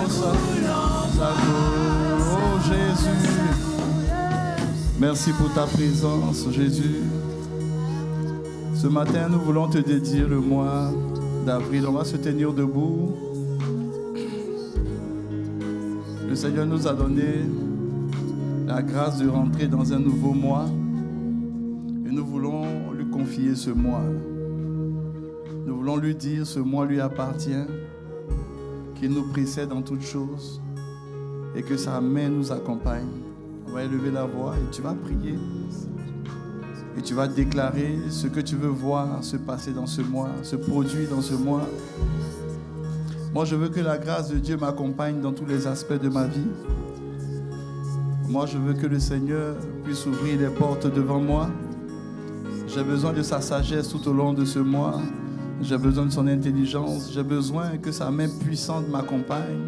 puissance. Oh Jésus. Merci pour ta présence, Jésus. Ce matin, nous voulons te dédier le mois d'avril. On va se tenir debout. Le Seigneur nous a donné la grâce de rentrer dans un nouveau mois. Et nous voulons lui confier ce mois. Nous voulons lui dire ce mois lui appartient, qu'il nous précède en toutes choses et que sa main nous accompagne. On va élever la voix et tu vas prier. Et tu vas déclarer ce que tu veux voir se passer dans ce mois, se produire dans ce mois. Moi, je veux que la grâce de Dieu m'accompagne dans tous les aspects de ma vie. Moi, je veux que le Seigneur puisse ouvrir les portes devant moi. J'ai besoin de sa sagesse tout au long de ce mois. J'ai besoin de son intelligence. J'ai besoin que sa main puissante m'accompagne.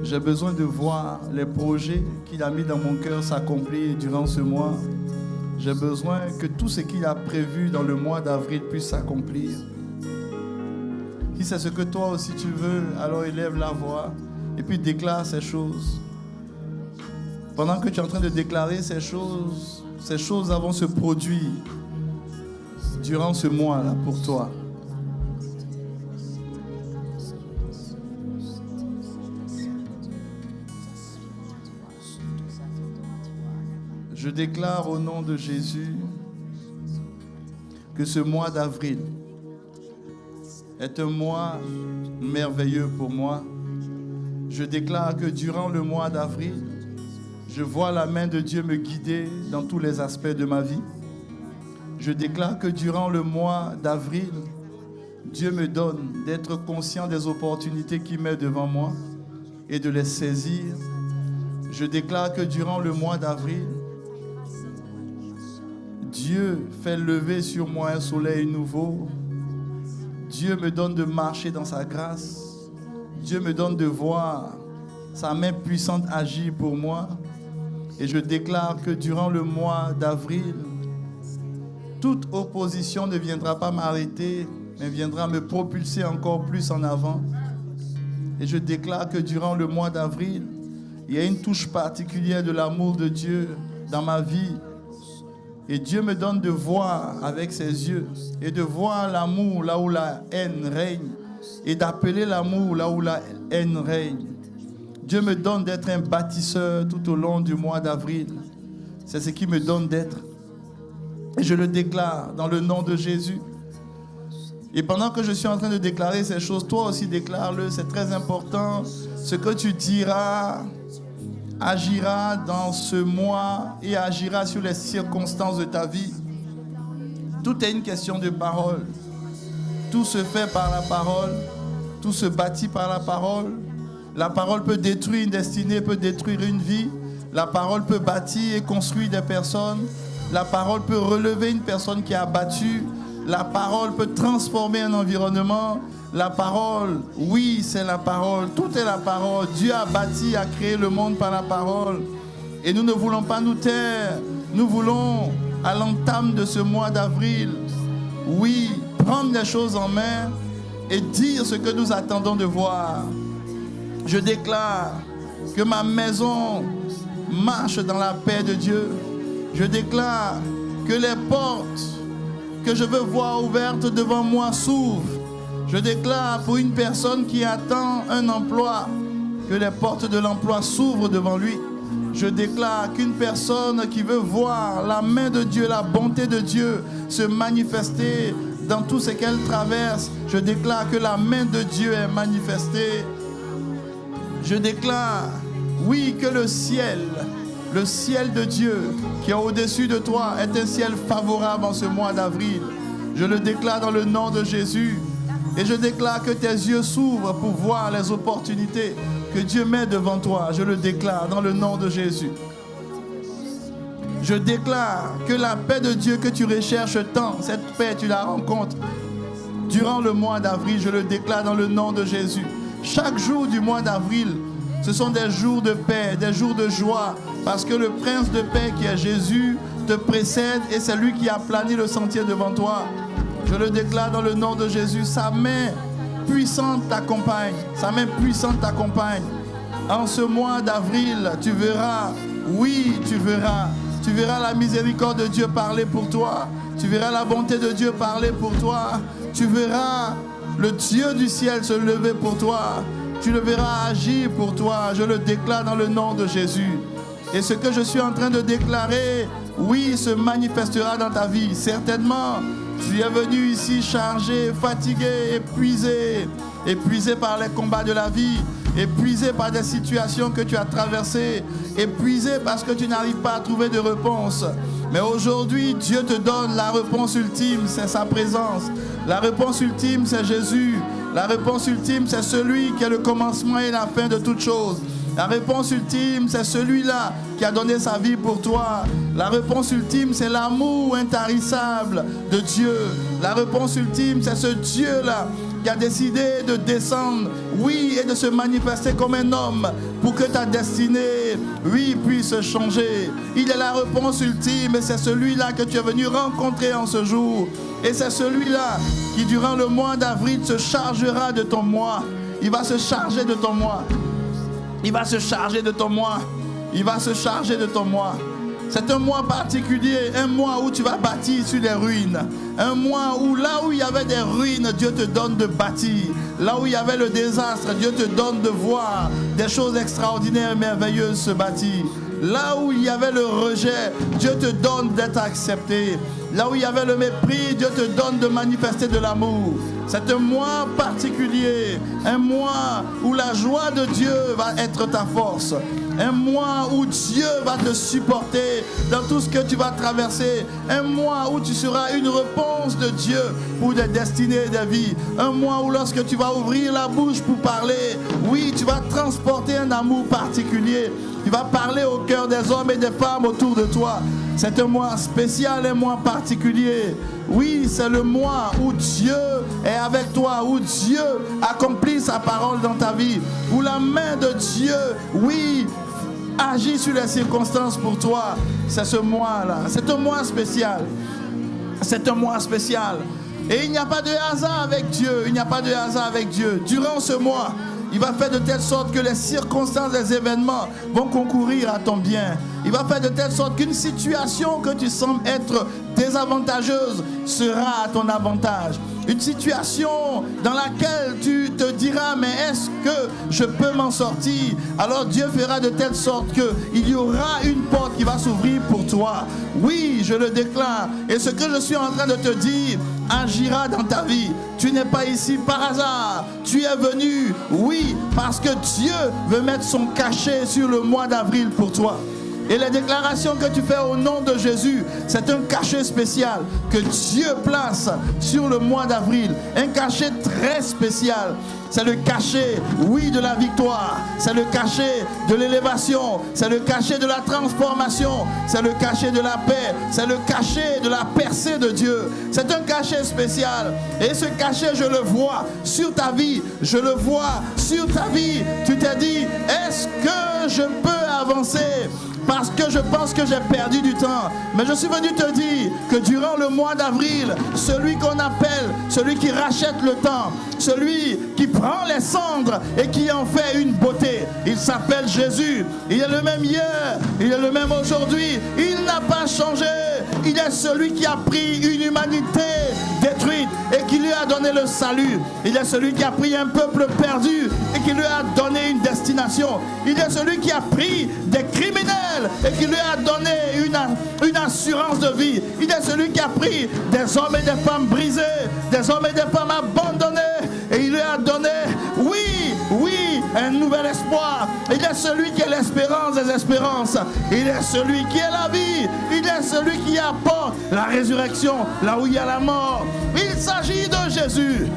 J'ai besoin de voir les projets qu'il a mis dans mon cœur s'accomplir durant ce mois. J'ai besoin que tout ce qu'il a prévu dans le mois d'avril puisse s'accomplir. Si c'est ce que toi aussi tu veux, alors élève la voix et puis déclare ces choses. Pendant que tu es en train de déclarer ces choses vont se produire durant ce mois-là pour toi. Je déclare au nom de Jésus que ce mois d'avril est un mois merveilleux pour moi. Je déclare que durant le mois d'avril, je vois la main de Dieu me guider dans tous les aspects de ma vie. Je déclare que durant le mois d'avril, Dieu me donne d'être conscient des opportunités qu'il met devant moi et de les saisir. Je déclare que durant le mois d'avril, Dieu fait lever sur moi un soleil nouveau. Dieu me donne de marcher dans sa grâce. Dieu me donne de voir sa main puissante agir pour moi. Et je déclare que durant le mois d'avril, toute opposition ne viendra pas m'arrêter, mais viendra me propulser encore plus en avant. Et je déclare que durant le mois d'avril, il y a une touche particulière de l'amour de Dieu dans ma vie. Et Dieu me donne de voir avec ses yeux et de voir l'amour là où la haine règne et d'appeler l'amour là où la haine règne. Dieu me donne d'être un bâtisseur tout au long du mois d'avril. C'est ce qu'il me donne d'être. Et je le déclare dans le nom de Jésus. Et pendant que je suis en train de déclarer ces choses, toi aussi déclare-le, c'est très important. Ce que tu diras agira dans ce mois et agira sur les circonstances de ta vie. Tout est une question de parole. Tout se fait par la parole. Tout se bâtit par la parole. La parole peut détruire une destinée, peut détruire une vie. La parole peut bâtir et construire des personnes. La parole peut relever une personne qui est abattue. La parole peut transformer un environnement. La parole, oui, c'est la parole. Tout est la parole. Dieu a bâti, a créé le monde par la parole. Et nous ne voulons pas nous taire. Nous voulons, à l'entame de ce mois d'avril, oui, prendre les choses en main et dire ce que nous attendons de voir. Je déclare que ma maison marche dans la paix de Dieu. Je déclare que les portes que je veux voir ouvertes devant moi s'ouvrent. Je déclare pour une personne qui attend un emploi, que les portes de l'emploi s'ouvrent devant lui. Je déclare qu'une personne qui veut voir la main de Dieu, la bonté de Dieu se manifester dans tout ce qu'elle traverse, je déclare que la main de Dieu est manifestée. Je déclare, oui, que le ciel de Dieu qui est au-dessus de toi est un ciel favorable en ce mois d'avril. Je le déclare dans le nom de Jésus. Et je déclare que tes yeux s'ouvrent pour voir les opportunités que Dieu met devant toi. Je le déclare dans le nom de Jésus. Je déclare que la paix de Dieu que tu recherches tant, cette paix, tu la rencontres durant le mois d'avril. Je le déclare dans le nom de Jésus. Chaque jour du mois d'avril, ce sont des jours de paix, des jours de joie, parce que le prince de paix qui est Jésus te précède et c'est lui qui a plané le sentier devant toi. Je le déclare dans le nom de Jésus. Sa main puissante t'accompagne. Sa main puissante t'accompagne. En ce mois d'avril, tu verras, oui, tu verras la miséricorde de Dieu parler pour toi. Tu verras la bonté de Dieu parler pour toi. Tu verras le Dieu du ciel se lever pour toi. Tu le verras agir pour toi. Je le déclare dans le nom de Jésus. Et ce que je suis en train de déclarer, oui, se manifestera dans ta vie. Certainement, tu es venu ici chargé, fatigué, épuisé par les combats de la vie, épuisé par des situations que tu as traversées, épuisé parce que tu n'arrives pas à trouver de réponse. Mais aujourd'hui, Dieu te donne la réponse ultime, c'est sa présence. La réponse ultime, c'est Jésus. La réponse ultime, c'est celui qui est le commencement et la fin de toutes choses. La réponse ultime, c'est celui-là qui a donné sa vie pour toi. La réponse ultime, c'est l'amour intarissable de Dieu. La réponse ultime, c'est ce Dieu-là qui a décidé de descendre, oui, et de se manifester comme un homme pour que ta destinée, oui, puisse changer. Il est la réponse ultime et c'est celui-là que tu es venu rencontrer en ce jour. Et c'est celui-là qui, durant le mois d'avril, se chargera de ton mois. Il va se charger de ton mois. Il va se charger de ton mois. Il va se charger de ton mois. C'est un mois particulier, un mois où tu vas bâtir sur les ruines. Un mois où là où il y avait des ruines, Dieu te donne de bâtir. Là où il y avait le désastre, Dieu te donne de voir des choses extraordinaires et merveilleuses se bâtir. Là où il y avait le rejet, Dieu te donne d'être accepté. Là où il y avait le mépris, Dieu te donne de manifester de l'amour. C'est un mois particulier, un mois où la joie de Dieu va être ta force. Un mois où Dieu va te supporter dans tout ce que tu vas traverser. Un mois où tu seras une réponse de Dieu pour des destinées et des vies. Un mois où lorsque tu vas ouvrir la bouche pour parler, oui, tu vas transporter un amour particulier. Tu vas parler au cœur des hommes et des femmes autour de toi. C'est un mois spécial, un mois particulier. Oui, c'est le mois où Dieu est avec toi, où Dieu accomplit sa parole dans ta vie, où la main de Dieu, oui, agit sur les circonstances pour toi. C'est ce mois-là. C'est un mois spécial. C'est un mois spécial. Et il n'y a pas de hasard avec Dieu. Il n'y a pas de hasard avec Dieu. Durant ce mois, il va faire de telle sorte que les circonstances des événements vont concourir à ton bien. Il va faire de telle sorte qu'une situation que tu sembles être désavantageuse sera à ton avantage. Une situation dans laquelle tu te diras, mais est-ce que je peux m'en sortir? Alors Dieu fera de telle sorte qu'il y aura une porte qui va s'ouvrir pour toi. Oui, je le déclare. Et ce que je suis en train de te dire agira dans ta vie. Tu n'es pas ici par hasard. Tu es venu, oui, parce que Dieu veut mettre son cachet sur le mois d'avril pour toi. Et les déclarations que tu fais au nom de Jésus, c'est un cachet spécial que Dieu place sur le mois d'avril. Un cachet très spécial. C'est le cachet, oui, de la victoire. C'est le cachet de l'élévation. C'est le cachet de la transformation. C'est le cachet de la paix. C'est le cachet de la percée de Dieu. C'est un cachet spécial. Et ce cachet, je le vois sur ta vie. Je le vois sur ta vie. Tu t'es dit, est-ce que je peux avancer? Parce que je pense que j'ai perdu du temps. Mais je suis venu te dire que durant le mois d'avril, celui qu'on appelle, celui qui rachète le temps, celui qui prend les cendres et qui en fait une beauté, il s'appelle Jésus. Il est le même hier, il est le même aujourd'hui. Il n'a pas changé. Il est celui qui a pris une humanité détruite et qui lui a donné le salut. Il est celui qui a pris un peuple perdu et qui lui a donné une destination. Il est celui qui a pris des criminels et qui lui a donné une assurance de vie. Il est celui qui a pris des hommes et des femmes brisés, des hommes et des femmes abandonnés et il lui a donné, oui, un nouvel espoir. Il est celui qui est l'espérance des espérances. Il est celui qui est la vie. Il est celui qui apporte la résurrection là où il y a la mort. Il s'agit de Jésus.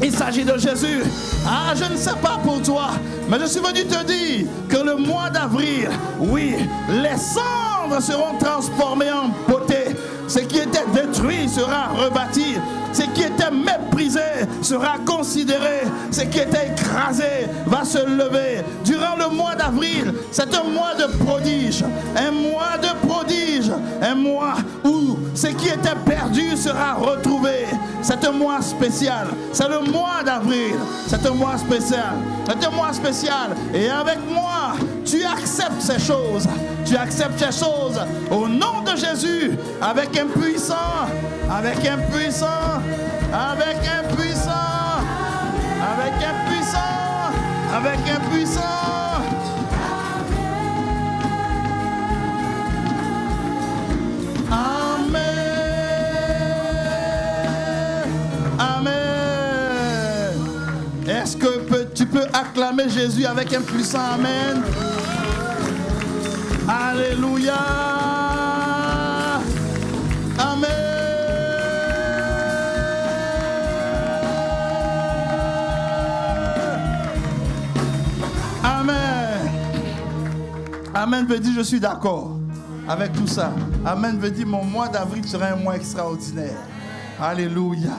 Il s'agit de Jésus. Ah, je ne sais pas pour toi, mais je suis venu te dire que le mois d'avril, oui, les cendres seront transformées en beauté. Ce qui était détruit sera rebâti. Ce qui était méprisé sera considéré. Ce qui était écrasé va se lever. Durant le mois d'avril, c'est un mois de prodige. Un mois de prodige. Un mois où ce qui était perdu sera retrouvé. C'est un mois spécial. C'est le mois d'avril. C'est un mois spécial. C'est un mois spécial. Et avec moi, tu acceptes ces choses. Tu acceptes ces choses au nom de Jésus. Avec un puissant. Avec un puissant. Avec un puissant. Avec un puissant. Avec un puissant. Est-ce que tu peux acclamer Jésus avec un puissant amen? Alléluia. Amen. Amen. Amen veut dire je suis d'accord avec tout ça. Amen veut dire mon mois d'avril sera un mois extraordinaire. Alléluia.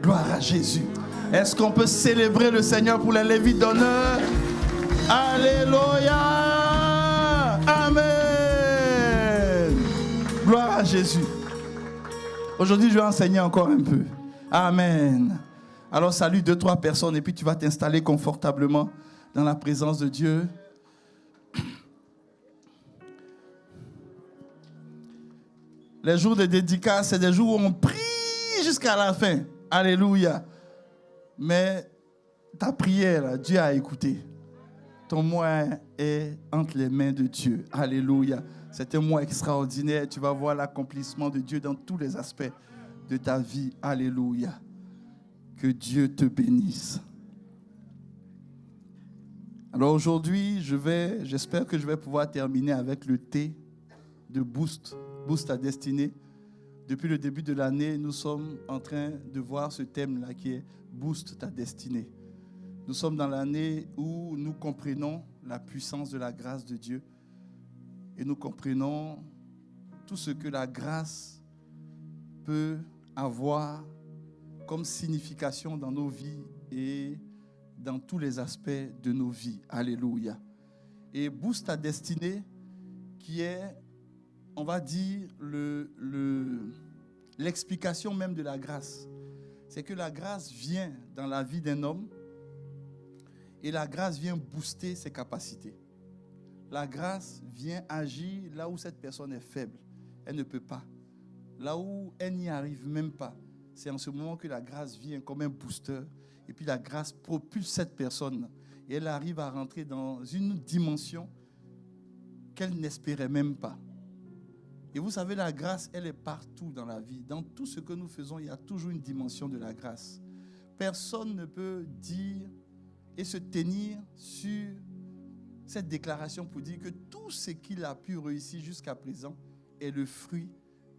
Gloire à Jésus. Est-ce qu'on peut célébrer le Seigneur pour les Lévites d'honneur? Alléluia. Amen. Gloire à Jésus. Aujourd'hui, je vais enseigner encore un peu. Amen. Alors, salue 2-3 personnes et puis tu vas t'installer confortablement dans la présence de Dieu. Les jours de dédicace, c'est des jours où on prie jusqu'à la fin. Alléluia. Mais ta prière, Dieu a écouté. Ton mois est entre les mains de Dieu. Alléluia. C'est un mois extraordinaire. Tu vas voir l'accomplissement de Dieu dans tous les aspects de ta vie. Alléluia. Que Dieu te bénisse. Alors aujourd'hui, j'espère que je vais pouvoir terminer avec le thé de Boost. Boost ta destinée. Depuis le début de l'année, nous sommes en train de voir ce thème-là qui est Boost ta destinée. Nous sommes dans l'année où nous comprenons la puissance de la grâce de Dieu et nous comprenons tout ce que la grâce peut avoir comme signification dans nos vies et dans tous les aspects de nos vies. Alléluia. Et Boost ta destinée qui est, on va dire, l'explication même de la grâce. C'est que la grâce vient dans la vie d'un homme et la grâce vient booster ses capacités. La grâce vient agir là où cette personne est faible. Elle ne peut pas. Là où elle n'y arrive même pas. C'est en ce moment que la grâce vient comme un booster et puis la grâce propulse cette personne et elle arrive à rentrer dans une dimension qu'elle n'espérait même pas. Et vous savez, la grâce, elle est partout dans la vie. Dans tout ce que nous faisons, il y a toujours une dimension de la grâce. Personne ne peut dire et se tenir sur cette déclaration pour dire que tout ce qu'il a pu réussir jusqu'à présent est le fruit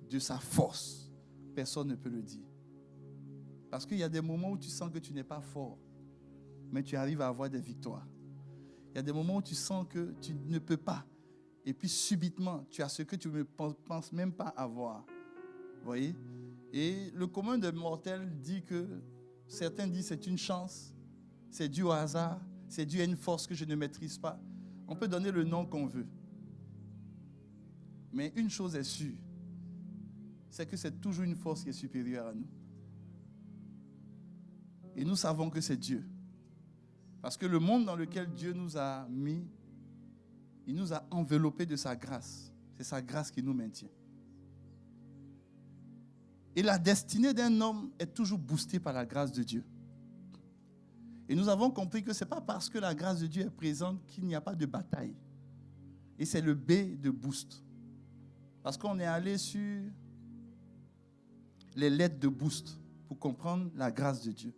de sa force. Personne ne peut le dire. Parce qu'il y a des moments où tu sens que tu n'es pas fort, mais tu arrives à avoir des victoires. Il y a des moments où tu sens que tu ne peux pas. Et puis subitement, tu as ce que tu ne penses même pas avoir. Vous voyez? Et le commun des mortels dit que, certains disent c'est une chance, c'est dû au hasard, c'est dû à une force que je ne maîtrise pas. On peut donner le nom qu'on veut. Mais une chose est sûre, c'est que c'est toujours une force qui est supérieure à nous. Et nous savons que c'est Dieu. Parce que le monde dans lequel Dieu nous a mis, il nous a enveloppés de sa grâce. C'est sa grâce qui nous maintient. Et la destinée d'un homme est toujours boostée par la grâce de Dieu. Et nous avons compris que ce n'est pas parce que la grâce de Dieu est présente qu'il n'y a pas de bataille. Et c'est le B de Boost. Parce qu'on est allé sur les lettres de Boost pour comprendre la grâce de Dieu.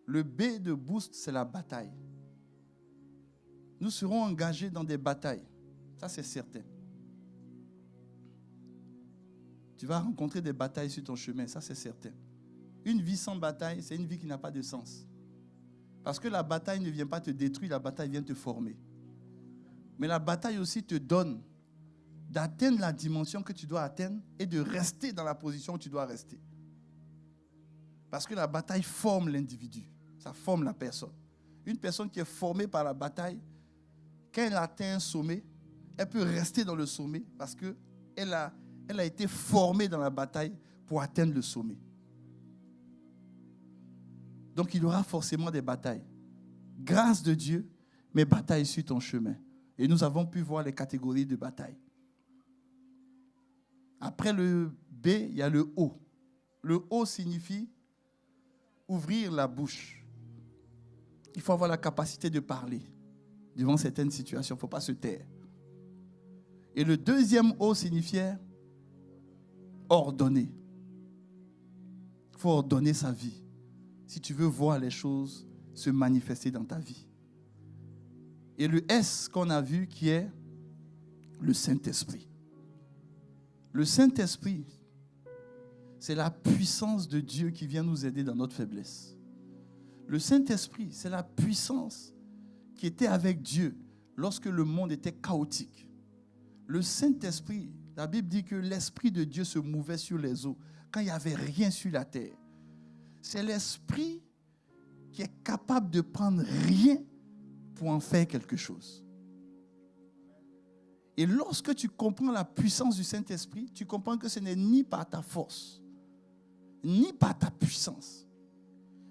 Le B de Boost, c'est la bataille. Nous serons engagés dans des batailles. Ça, c'est certain. Tu vas rencontrer des batailles sur ton chemin, ça, c'est certain. Une vie sans bataille, c'est une vie qui n'a pas de sens. Parce que la bataille ne vient pas te détruire, la bataille vient te former. Mais la bataille aussi te donne d'atteindre la dimension que tu dois atteindre et de rester dans la position où tu dois rester. Parce que la bataille forme l'individu, ça forme la personne. Une personne qui est formée par la bataille, quand elle atteint un sommet, elle peut rester dans le sommet parce qu'elle a été formée dans la bataille pour atteindre le sommet. Donc, il y aura forcément des batailles. Grâce de Dieu, mais bataille sur ton chemin. Et nous avons pu voir les catégories de bataille. Après le B, il y a le O. Le O signifie ouvrir la bouche. Il faut avoir la capacité de parler devant certaines situations. Il ne faut pas se taire. Et le deuxième O signifiait ordonner. Il faut ordonner sa vie si tu veux voir les choses se manifester dans ta vie. Et le S qu'on a vu qui est le Saint-Esprit. Le Saint-Esprit, c'est la puissance de Dieu qui vient nous aider dans notre faiblesse. Le Saint-Esprit, c'est la puissance qui était avec Dieu lorsque le monde était chaotique. Le Saint-Esprit, la Bible dit que l'Esprit de Dieu se mouvait sur les eaux quand il n'y avait rien sur la terre. C'est l'Esprit qui est capable de prendre rien pour en faire quelque chose. Et lorsque tu comprends la puissance du Saint-Esprit, tu comprends que ce n'est ni par ta force, ni par ta puissance,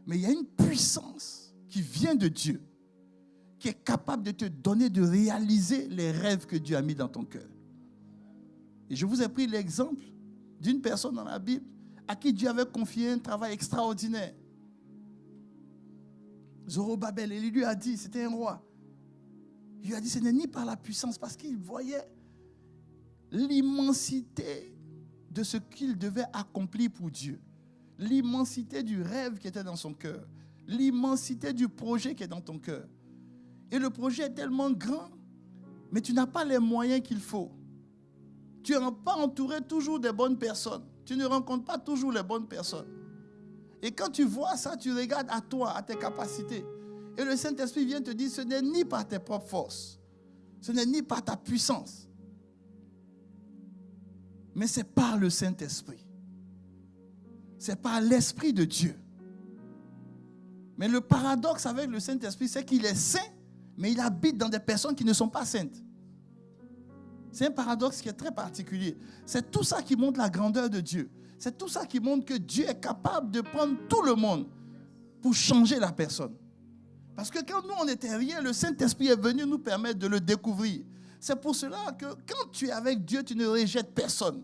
mais il y a une puissance qui vient de Dieu, qui est capable de te donner de réaliser les rêves que Dieu a mis dans ton cœur. Et je vous ai pris l'exemple d'une personne dans la Bible à qui Dieu avait confié un travail extraordinaire. Zorobabel, et il lui a dit, c'était un roi. Il lui a dit, ce n'est ni par la puissance, parce qu'il voyait l'immensité de ce qu'il devait accomplir pour Dieu. L'immensité du rêve qui était dans son cœur. L'immensité du projet qui est dans ton cœur. Et le projet est tellement grand, mais tu n'as pas les moyens qu'il faut. Tu n'es pas entouré toujours des bonnes personnes. Tu ne rencontres pas toujours les bonnes personnes. Et quand tu vois ça, tu regardes à toi, à tes capacités. Et le Saint-Esprit vient te dire, ce n'est ni par tes propres forces, ce n'est ni par ta puissance, mais c'est par le Saint-Esprit. C'est par l'Esprit de Dieu. Mais le paradoxe avec le Saint-Esprit, c'est qu'il est saint, mais il habite dans des personnes qui ne sont pas saintes. C'est un paradoxe qui est très particulier. C'est tout ça qui montre la grandeur de Dieu. C'est tout ça qui montre que Dieu est capable de prendre tout le monde pour changer la personne. Parce que quand nous, on n'était rien, le Saint-Esprit est venu nous permettre de le découvrir. C'est pour cela que quand tu es avec Dieu, tu ne rejettes personne.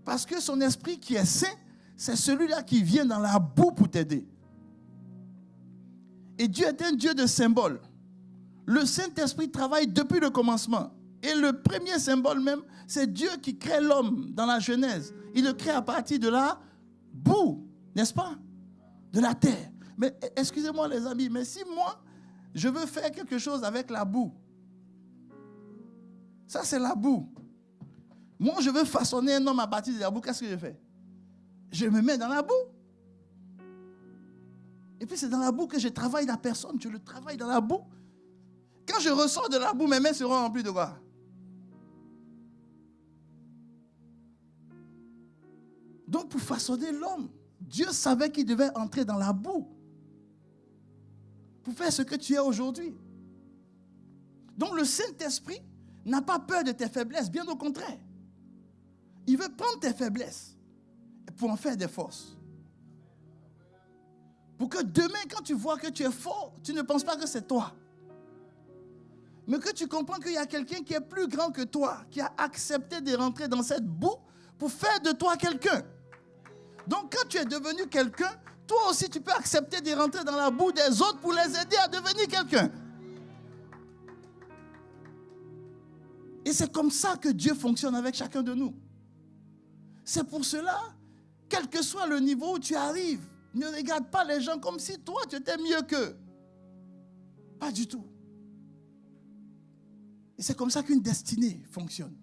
Parce que son esprit qui est saint, c'est celui-là qui vient dans la boue pour t'aider. Et Dieu est un Dieu de symboles. Le Saint-Esprit travaille depuis le commencement. Et le premier symbole même, c'est Dieu qui crée l'homme dans la Genèse. Il le crée à partir de la boue, n'est-ce pas? De la terre. Mais excusez-moi les amis, mais si moi, je veux faire quelque chose avec la boue, ça c'est la boue. Moi, je veux façonner un homme à partir de la boue, qu'est-ce que je fais? Je me mets dans la boue. Et puis c'est dans la boue que je travaille la personne, je le travaille dans la boue. Quand je ressors de la boue, mes mains seront remplies de quoi? Donc pour façonner l'homme, Dieu savait qu'il devait entrer dans la boue pour faire ce que tu es aujourd'hui. Donc le Saint-Esprit n'a pas peur de tes faiblesses, bien au contraire. Il veut prendre tes faiblesses pour en faire des forces. Pour que demain, quand tu vois que tu es fort, tu ne penses pas que c'est toi. Mais que tu comprends qu'il y a quelqu'un qui est plus grand que toi, qui a accepté de rentrer dans cette boue pour faire de toi quelqu'un. Donc quand tu es devenu quelqu'un, toi aussi tu peux accepter de rentrer dans la boue des autres pour les aider à devenir quelqu'un. Et c'est comme ça que Dieu fonctionne avec chacun de nous. C'est pour cela, quel que soit le niveau où tu arrives, ne regarde pas les gens comme si toi tu étais mieux qu'eux. Pas du tout. Et c'est comme ça qu'une destinée fonctionne.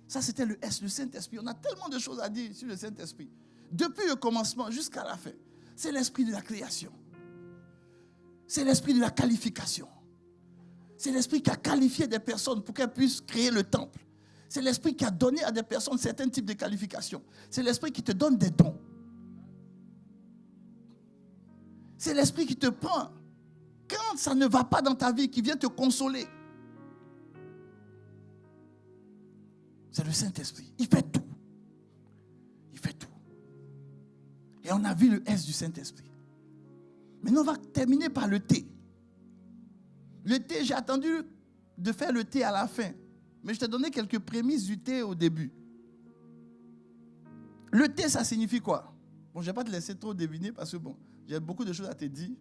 Ça, c'était le S, le Saint-Esprit. On a tellement de choses à dire sur le Saint-Esprit. Depuis le commencement jusqu'à la fin. C'est l'esprit de la création. C'est l'esprit de la qualification. C'est l'esprit qui a qualifié des personnes pour qu'elles puissent créer le temple. C'est l'esprit qui a donné à des personnes certains types de qualifications. C'est l'esprit qui te donne des dons. C'est l'esprit qui te prend quand ça ne va pas dans ta vie, qui vient te consoler. C'est le Saint-Esprit. Il fait tout. Il fait tout. Et on a vu le S du Saint-Esprit. Maintenant, on va terminer par le thé. Le thé, j'ai attendu de faire le thé à la fin. Mais je t'ai donné quelques prémices du thé au début. Le thé, ça signifie quoi? Bon, je ne vais pas te laisser trop deviner parce que bon, j'ai beaucoup de choses à te dire.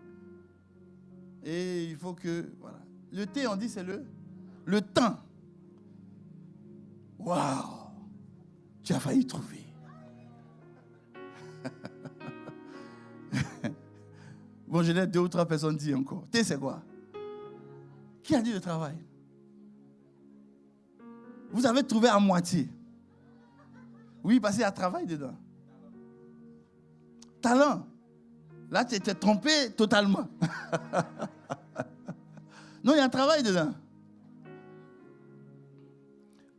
Et il faut que, voilà. Le thé, on dit, c'est le temps. Waouh! Tu as failli trouver. Bon, je l'ai 2 ou 3 personnes dit encore. Thé, c'est quoi? Qui a dit le travail? Vous avez trouvé à moitié. Oui, parce qu'il y a travail dedans. Talent. Là, tu t'es trompé totalement. Non, il y a un travail dedans.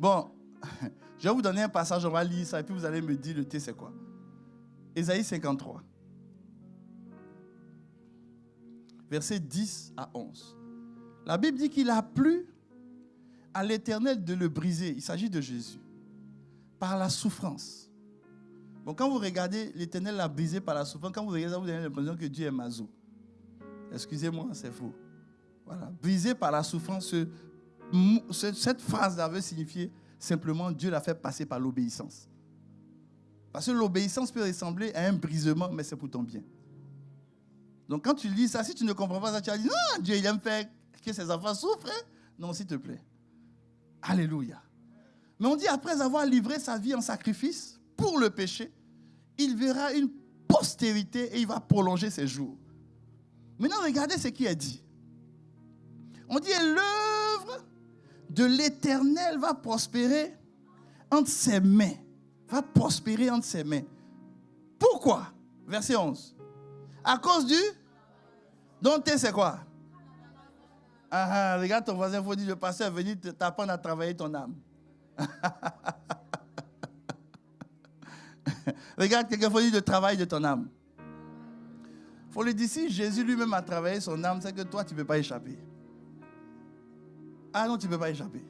Bon, je vais vous donner un passage, on va lire ça, et puis vous allez me dire le thé, c'est quoi? Ésaïe 53. Versets 10 à 11. La Bible dit qu'il a plu à l'Éternel de le briser. Il s'agit de Jésus. Par la souffrance. Bon, quand vous regardez, l'Éternel l'a brisé par la souffrance. Quand vous regardez ça, vous avez l'impression que Dieu est maso. Excusez-moi, c'est faux. Voilà. Brisé par la souffrance, cette phrase-là veut signifier simplement Dieu l'a fait passer par l'obéissance. Parce que l'obéissance peut ressembler à un brisement, mais c'est pour ton bien. Donc quand tu lis ça, si tu ne comprends pas ça, tu vas dire, non, Dieu il aime faire que ses enfants souffrent. Non, s'il te plaît. Alléluia. Mais on dit, après avoir livré sa vie en sacrifice pour le péché, il verra une postérité et il va prolonger ses jours. Maintenant, regardez ce qui est dit. On dit, l'œuvre de l'Éternel va prospérer entre ses mains. Va prospérer entre ses mains. Pourquoi? Verset 11. À cause du... Donc, c'est quoi? Regarde ton voisin, il faut dire, le pasteur est venu t'apprendre à travailler ton âme. Regarde, quelqu'un faut dire le travail de ton âme. Il faut lui dire, si Jésus lui-même a travaillé son âme, c'est que toi, tu ne peux pas échapper. Ah non, tu ne peux pas échapper.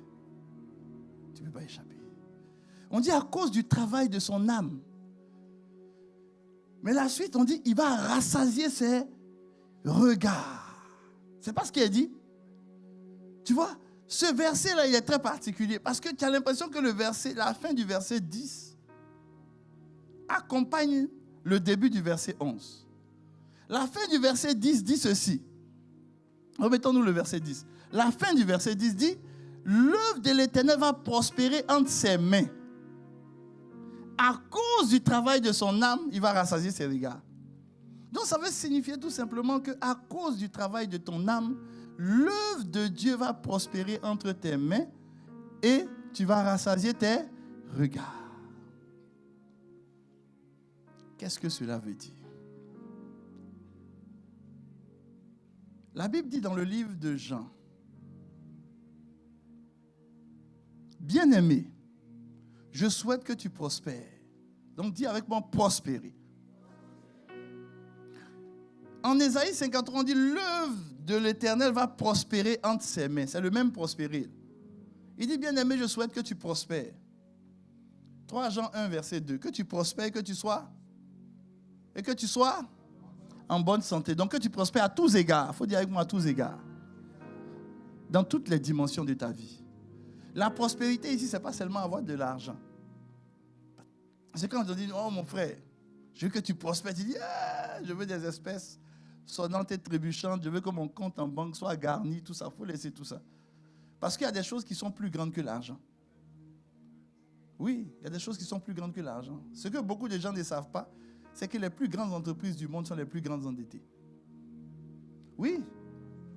Tu ne peux pas échapper. On dit à cause du travail de son âme. Mais la suite, on dit, il va rassasier ses regards. C'est pas ce qu'il a dit. Tu vois, ce verset-là, il est très particulier parce que tu as l'impression que le verset, la fin du verset 10 accompagne le début du verset 11. La fin du verset 10 dit ceci. Remettons-nous le verset 10. La fin du verset 10 dit, l'œuvre de l'Éternel va prospérer entre ses mains. À cause du travail de son âme, il va rassasier ses regards. Donc ça veut signifier tout simplement qu'à cause du travail de ton âme, l'œuvre de Dieu va prospérer entre tes mains et tu vas rassasier tes regards. Qu'est-ce que cela veut dire? La Bible dit dans le livre de Jean, bien-aimé, je souhaite que tu prospères. Donc dis avec moi, prospérer. En Ésaïe 53, on dit, l'œuvre de l'Éternel va prospérer entre ses mains. C'est le même prospérer. Il dit, bien-aimé, je souhaite que tu prospères. 3 Jean 1, verset 2. Que tu prospères, que tu sois, et que tu sois en bonne santé. Donc que tu prospères à tous égards. Il faut dire avec moi, à tous égards. Dans toutes les dimensions de ta vie. La prospérité ici, ce n'est pas seulement avoir de l'argent. C'est quand on dit, oh mon frère, je veux que tu prospères. Tu dis, ah, je veux des espèces sonnantes et trébuchantes. Je veux que mon compte en banque soit garni, tout ça. Il faut laisser tout ça. Parce qu'il y a des choses qui sont plus grandes que l'argent. Oui, il y a des choses qui sont plus grandes que l'argent. Ce que beaucoup de gens ne savent pas, c'est que les plus grandes entreprises du monde sont les plus grandes endettées. Oui,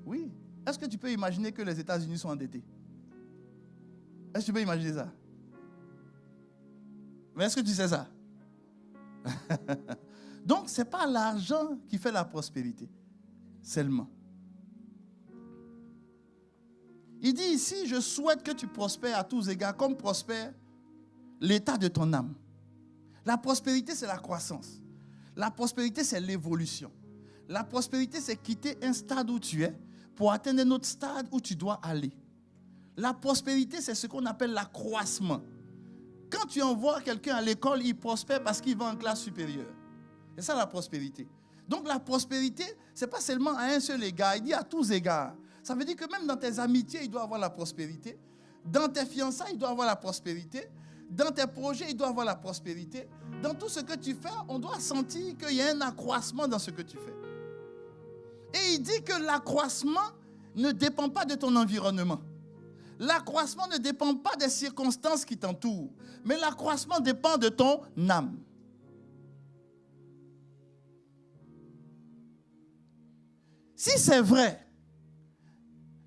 oui. Est-ce que tu peux imaginer que les États-Unis sont endettés? Est-ce que tu peux imaginer ça? Mais est-ce que tu sais ça? Donc, ce n'est pas l'argent qui fait la prospérité, seulement. Il dit ici, je souhaite que tu prospères à tous égards, comme prospère l'état de ton âme. La prospérité, c'est la croissance. La prospérité, c'est l'évolution. La prospérité, c'est quitter un stade où tu es pour atteindre un autre stade où tu dois aller. La prospérité, c'est ce qu'on appelle l'accroissement. Quand tu envoies quelqu'un à l'école, il prospère parce qu'il va en classe supérieure. C'est ça la prospérité. Donc la prospérité, ce n'est pas seulement à un seul égard, il dit à tous égards. Ça veut dire que même dans tes amitiés, il doit avoir la prospérité. Dans tes fiançailles, il doit avoir la prospérité. Dans tes projets, il doit avoir la prospérité. Dans tout ce que tu fais, on doit sentir qu'il y a un accroissement dans ce que tu fais. Et il dit que l'accroissement ne dépend pas de ton environnement. L'accroissement ne dépend pas des circonstances qui t'entourent. Mais l'accroissement dépend de ton âme. Si c'est vrai,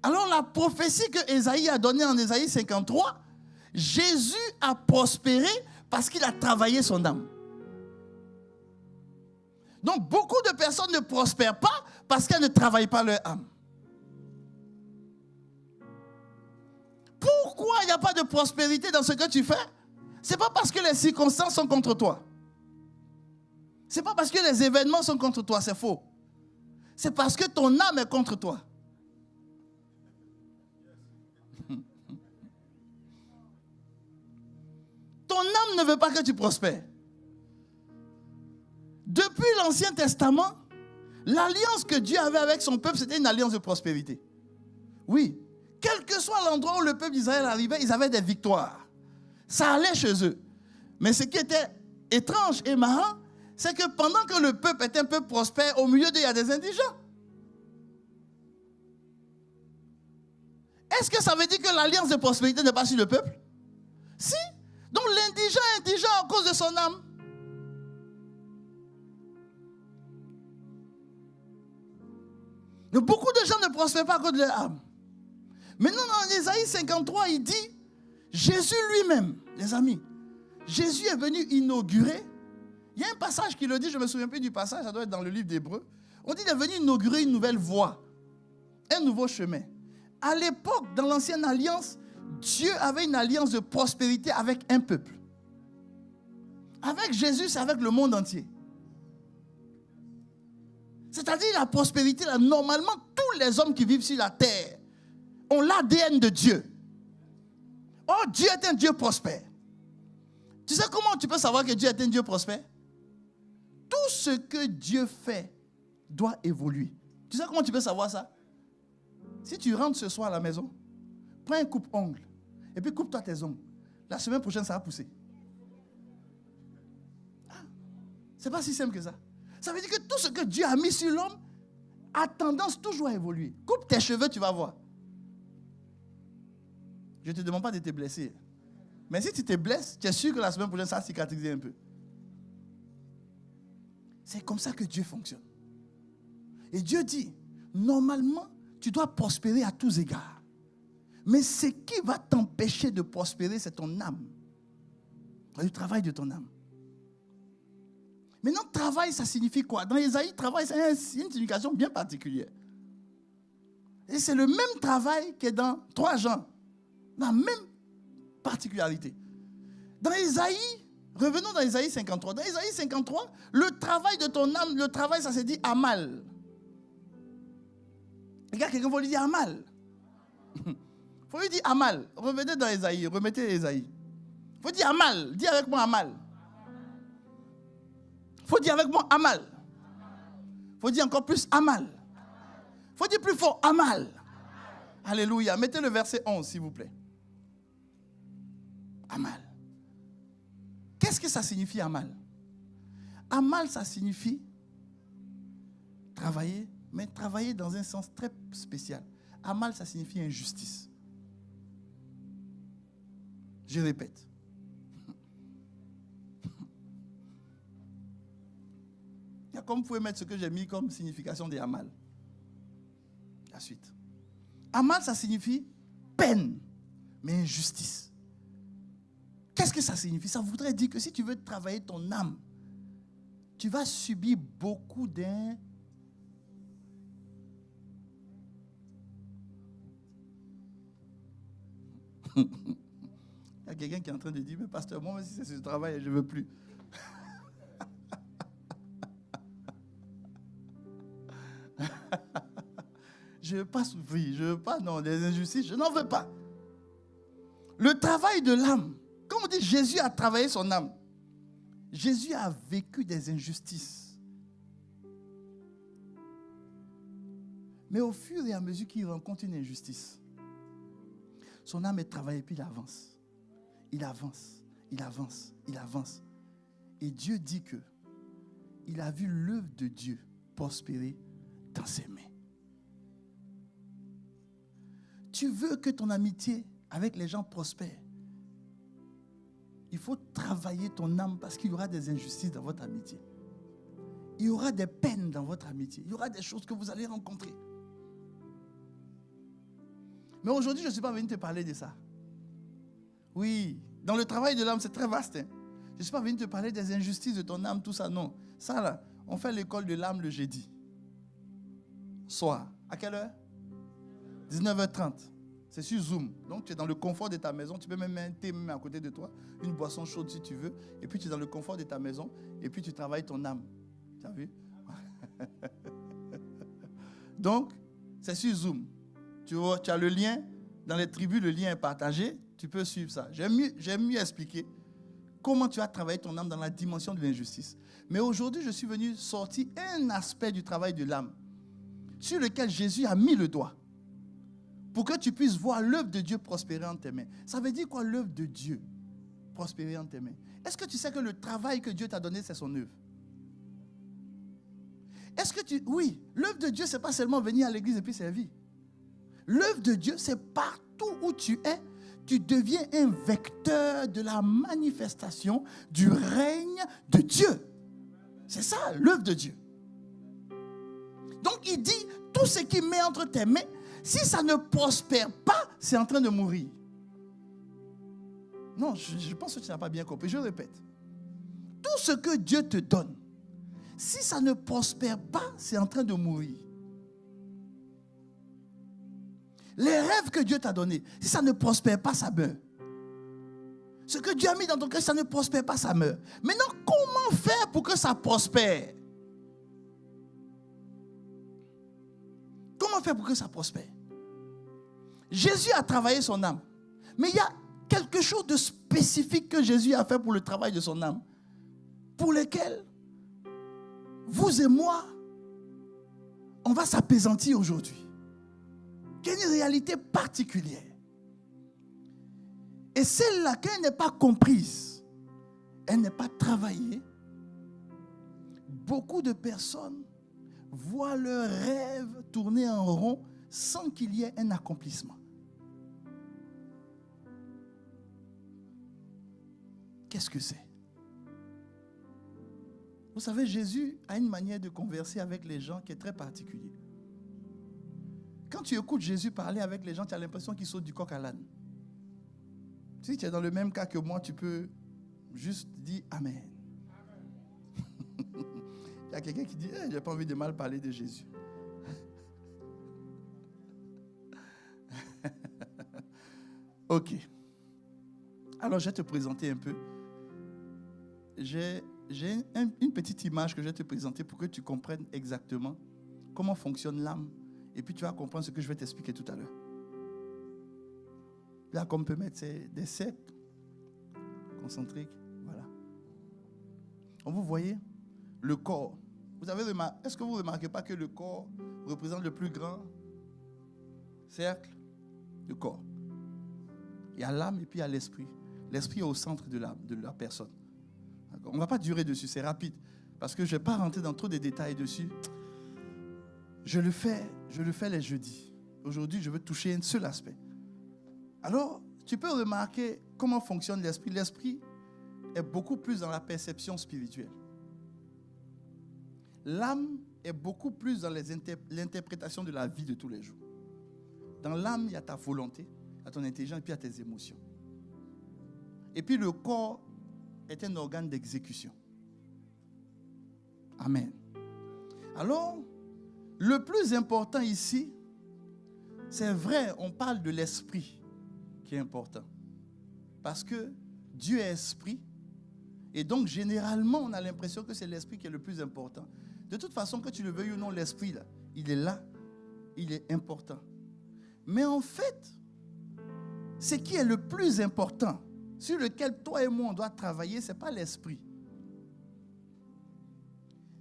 alors la prophétie que Ésaïe a donnée en Ésaïe 53, Jésus a prospéré parce qu'il a travaillé son âme. Donc beaucoup de personnes ne prospèrent pas parce qu'elles ne travaillent pas leur âme. Pourquoi il n'y a pas de prospérité dans ce que tu fais? Ce n'est pas parce que les circonstances sont contre toi. Ce n'est pas parce que les événements sont contre toi, c'est faux. C'est parce que ton âme est contre toi. Ton âme ne veut pas que tu prospères. Depuis l'Ancien Testament, l'alliance que Dieu avait avec son peuple, c'était une alliance de prospérité. Oui, quel que soit l'endroit où le peuple d'Israël arrivait, ils avaient des victoires. Ça allait chez eux. Mais ce qui était étrange et marrant, c'est que pendant que le peuple était un peu prospère, au milieu d'eux, il y a des indigents. Est-ce que ça veut dire que l'alliance de prospérité n'est pas sur le peuple? Si. Donc l'indigent est indigent à cause de son âme. Donc, beaucoup de gens ne prospèrent pas à cause de leur âme. Maintenant, dans Ésaïe 53, il dit, Jésus lui-même, les amis, Jésus est venu inaugurer. Il y a un passage qui le dit, je ne me souviens plus du passage, ça doit être dans le livre d'Hébreux. On dit qu'il est venu inaugurer une nouvelle voie, un nouveau chemin. À l'époque, dans l'ancienne alliance, Dieu avait une alliance de prospérité avec un peuple. Avec Jésus, c'est avec le monde entier. C'est-à-dire la prospérité, là, normalement, tous les hommes qui vivent sur la terre ont l'ADN de Dieu. Oh, Dieu est un Dieu prospère. Tu sais comment tu peux savoir que Dieu est un Dieu prospère? Tout ce que Dieu fait doit évoluer. Tu sais comment tu peux savoir ça? Si tu rentres ce soir à la maison, prends un coupe-ongle et puis coupe-toi tes ongles. La semaine prochaine, ça va pousser. C'est pas si simple que ça. Ça veut dire que tout ce que Dieu a mis sur l'homme a tendance toujours à évoluer. Coupe tes cheveux, tu vas voir. Je ne te demande pas de te blesser. Mais si tu te blesses, tu es sûr que la semaine prochaine, ça va cicatriser un peu. C'est comme ça que Dieu fonctionne. Et Dieu dit, normalement, tu dois prospérer à tous égards. Mais ce qui va t'empêcher de prospérer, c'est ton âme. Le travail de ton âme. Maintenant, travail, ça signifie quoi? Dans Ésaïe, travail, c'est une signification bien particulière. Et c'est le même travail que dans 3 Jean. La même particularité. Dans Ésaïe, revenons dans Ésaïe 53. Dans Ésaïe 53, le travail de ton âme, le travail, ça se dit amal. Regarde, quelqu'un va lui dire amal. Il faut lui dire amal. Revenez dans Ésaïe, remettez Ésaïe. Il faut dire amal. Dis avec moi amal. Il faut dire avec moi amal. Il faut dire encore plus amal. Il faut dire plus fort amal. Alléluia. Mettez le verset 11, s'il vous plaît. Amal. Qu'est-ce que ça signifie amal? Amal, ça signifie travailler, mais travailler dans un sens très spécial. Amal, ça signifie injustice. Je répète. Comme vous pouvez mettre ce que j'ai mis comme signification de amal. La suite. Amal, ça signifie peine, mais injustice. Qu'est-ce que ça signifie? Ça voudrait dire que si tu veux travailler ton âme, tu vas subir beaucoup d'un... Il y a quelqu'un qui est en train de dire, mais pasteur, moi aussi c'est ce travail, je ne veux plus. Je ne veux pas souffrir, je ne veux pas, non, des injustices, je n'en veux pas. Le travail de l'âme, comme on dit, Jésus a travaillé son âme. Jésus a vécu des injustices. Mais au fur et à mesure qu'il rencontre une injustice, son âme est travaillée, puis il avance. Il avance, il avance, il avance. Et Dieu dit que il a vu l'œuvre de Dieu prospérer dans ses mains. Tu veux que ton amitié avec les gens prospère. Il faut travailler ton âme parce qu'il y aura des injustices dans votre amitié. Il y aura des peines dans votre amitié. Il y aura des choses que vous allez rencontrer. Mais aujourd'hui, je ne suis pas venu te parler de ça. Oui, dans le travail de l'âme, c'est très vaste. Hein? Je ne suis pas venu te parler des injustices de ton âme, tout ça, non. Ça, là, on fait l'école de l'âme le jeudi. Soir. À quelle heure? 19h30. C'est sur Zoom. Donc, tu es dans le confort de ta maison. Tu peux même mettre un thé même à côté de toi. Une boisson chaude si tu veux. Et puis, tu es dans le confort de ta maison. Et puis, tu travailles ton âme. Tu as vu? Donc, c'est sur Zoom. Tu as le lien. Dans les tribus, le lien est partagé. Tu peux suivre ça. J'aime mieux expliquer comment tu as travaillé ton âme dans la dimension de l'injustice. Mais aujourd'hui, je suis venu sortir un aspect du travail de l'âme sur lequel Jésus a mis le doigt pour que tu puisses voir l'œuvre de Dieu prospérer en tes mains. Ça veut dire quoi, l'œuvre de Dieu prospérer en tes mains? Est-ce que tu sais que le travail que Dieu t'a donné, c'est son œuvre? Oui, l'œuvre de Dieu, ce n'est pas seulement venir à l'église et puis servir. L'œuvre de Dieu, c'est partout où tu es, tu deviens un vecteur de la manifestation du règne de Dieu. C'est ça, l'œuvre de Dieu. Donc, il dit, tout ce qui met entre tes mains, si ça ne prospère pas, c'est en train de mourir. Non, je pense que tu n'as pas bien compris. Je répète. Tout ce que Dieu te donne, si ça ne prospère pas, c'est en train de mourir. Les rêves que Dieu t'a donnés, si ça ne prospère pas, ça meurt. Ce que Dieu a mis dans ton cœur, si ça ne prospère pas, ça meurt. Maintenant, comment faire pour que ça prospère? Comment faire pour que ça prospère? Jésus a travaillé son âme. Mais il y a quelque chose de spécifique que Jésus a fait pour le travail de son âme, pour lequel vous et moi, on va s'apaisantir aujourd'hui. Il y a une réalité particulière. Et celle-là, quand elle n'est pas comprise, elle n'est pas travaillée, beaucoup de personnes voient leurs rêves tourner en rond sans qu'il y ait un accomplissement. Qu'est-ce que c'est? Vous savez, Jésus a une manière de converser avec les gens qui est très particulière. Quand tu écoutes Jésus parler avec les gens, tu as l'impression qu'il saute du coq à l'âne. Si tu es dans le même cas que moi, tu peux juste dire Amen. Il y a quelqu'un qui dit je n'ai pas envie de mal parler de Jésus. Ok. Alors, je vais te présenter un peu. J'ai une petite image que je vais te présenter pour que tu comprennes exactement comment fonctionne l'âme. Et puis, tu vas comprendre ce que je vais t'expliquer tout à l'heure. Là, comme on peut mettre, c'est des cercles concentriques. Voilà. Vous voyez le corps. Est-ce que vous ne remarquez pas que le corps représente le plus grand cercle du corps? Il y a l'âme et puis il y a l'esprit. L'esprit est au centre de la personne. On ne va pas durer dessus, c'est rapide. Parce que je ne vais pas rentrer dans trop de détails dessus. Je le fais les jeudis. Aujourd'hui, je veux toucher un seul aspect. Alors, tu peux remarquer comment fonctionne l'esprit. L'esprit est beaucoup plus dans la perception spirituelle. L'âme est beaucoup plus dans l'interprétation de la vie de tous les jours. Dans l'âme, il y a ta volonté, il y a ton intelligence et puis il y a tes émotions. Et puis le corps est un organe d'exécution. Amen. Alors, le plus important ici, c'est vrai, on parle de l'esprit qui est important. Parce que Dieu est esprit. Et donc, généralement, on a l'impression que c'est l'esprit qui est le plus important. De toute façon, que tu le veuilles ou non, l'esprit, là, il est là. Il est important. Mais en fait, ce qui est le plus important, sur lequel toi et moi, on doit travailler, ce n'est pas l'esprit.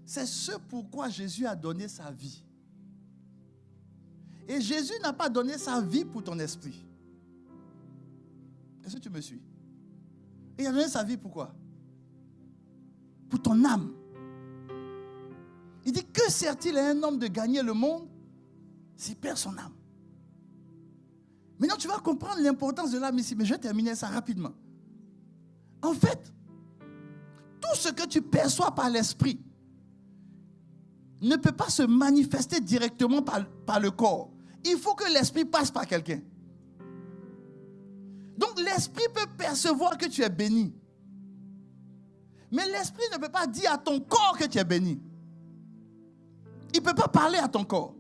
C'est ce pourquoi Jésus a donné sa vie. Et Jésus n'a pas donné sa vie pour ton esprit. Est-ce que tu me suis? Et il a donné sa vie pour quoi? Pour ton âme. Il dit, que sert-il à un homme de gagner le monde s'il perd son âme? Maintenant, tu vas comprendre l'importance de l'âme ici, mais je vais terminer ça rapidement. En fait, tout ce que tu perçois par l'esprit ne peut pas se manifester directement par le corps. Il faut que l'esprit passe par quelqu'un. Donc l'esprit peut percevoir que tu es béni. Mais l'esprit ne peut pas dire à ton corps que tu es béni. Il ne peut pas parler à ton corps.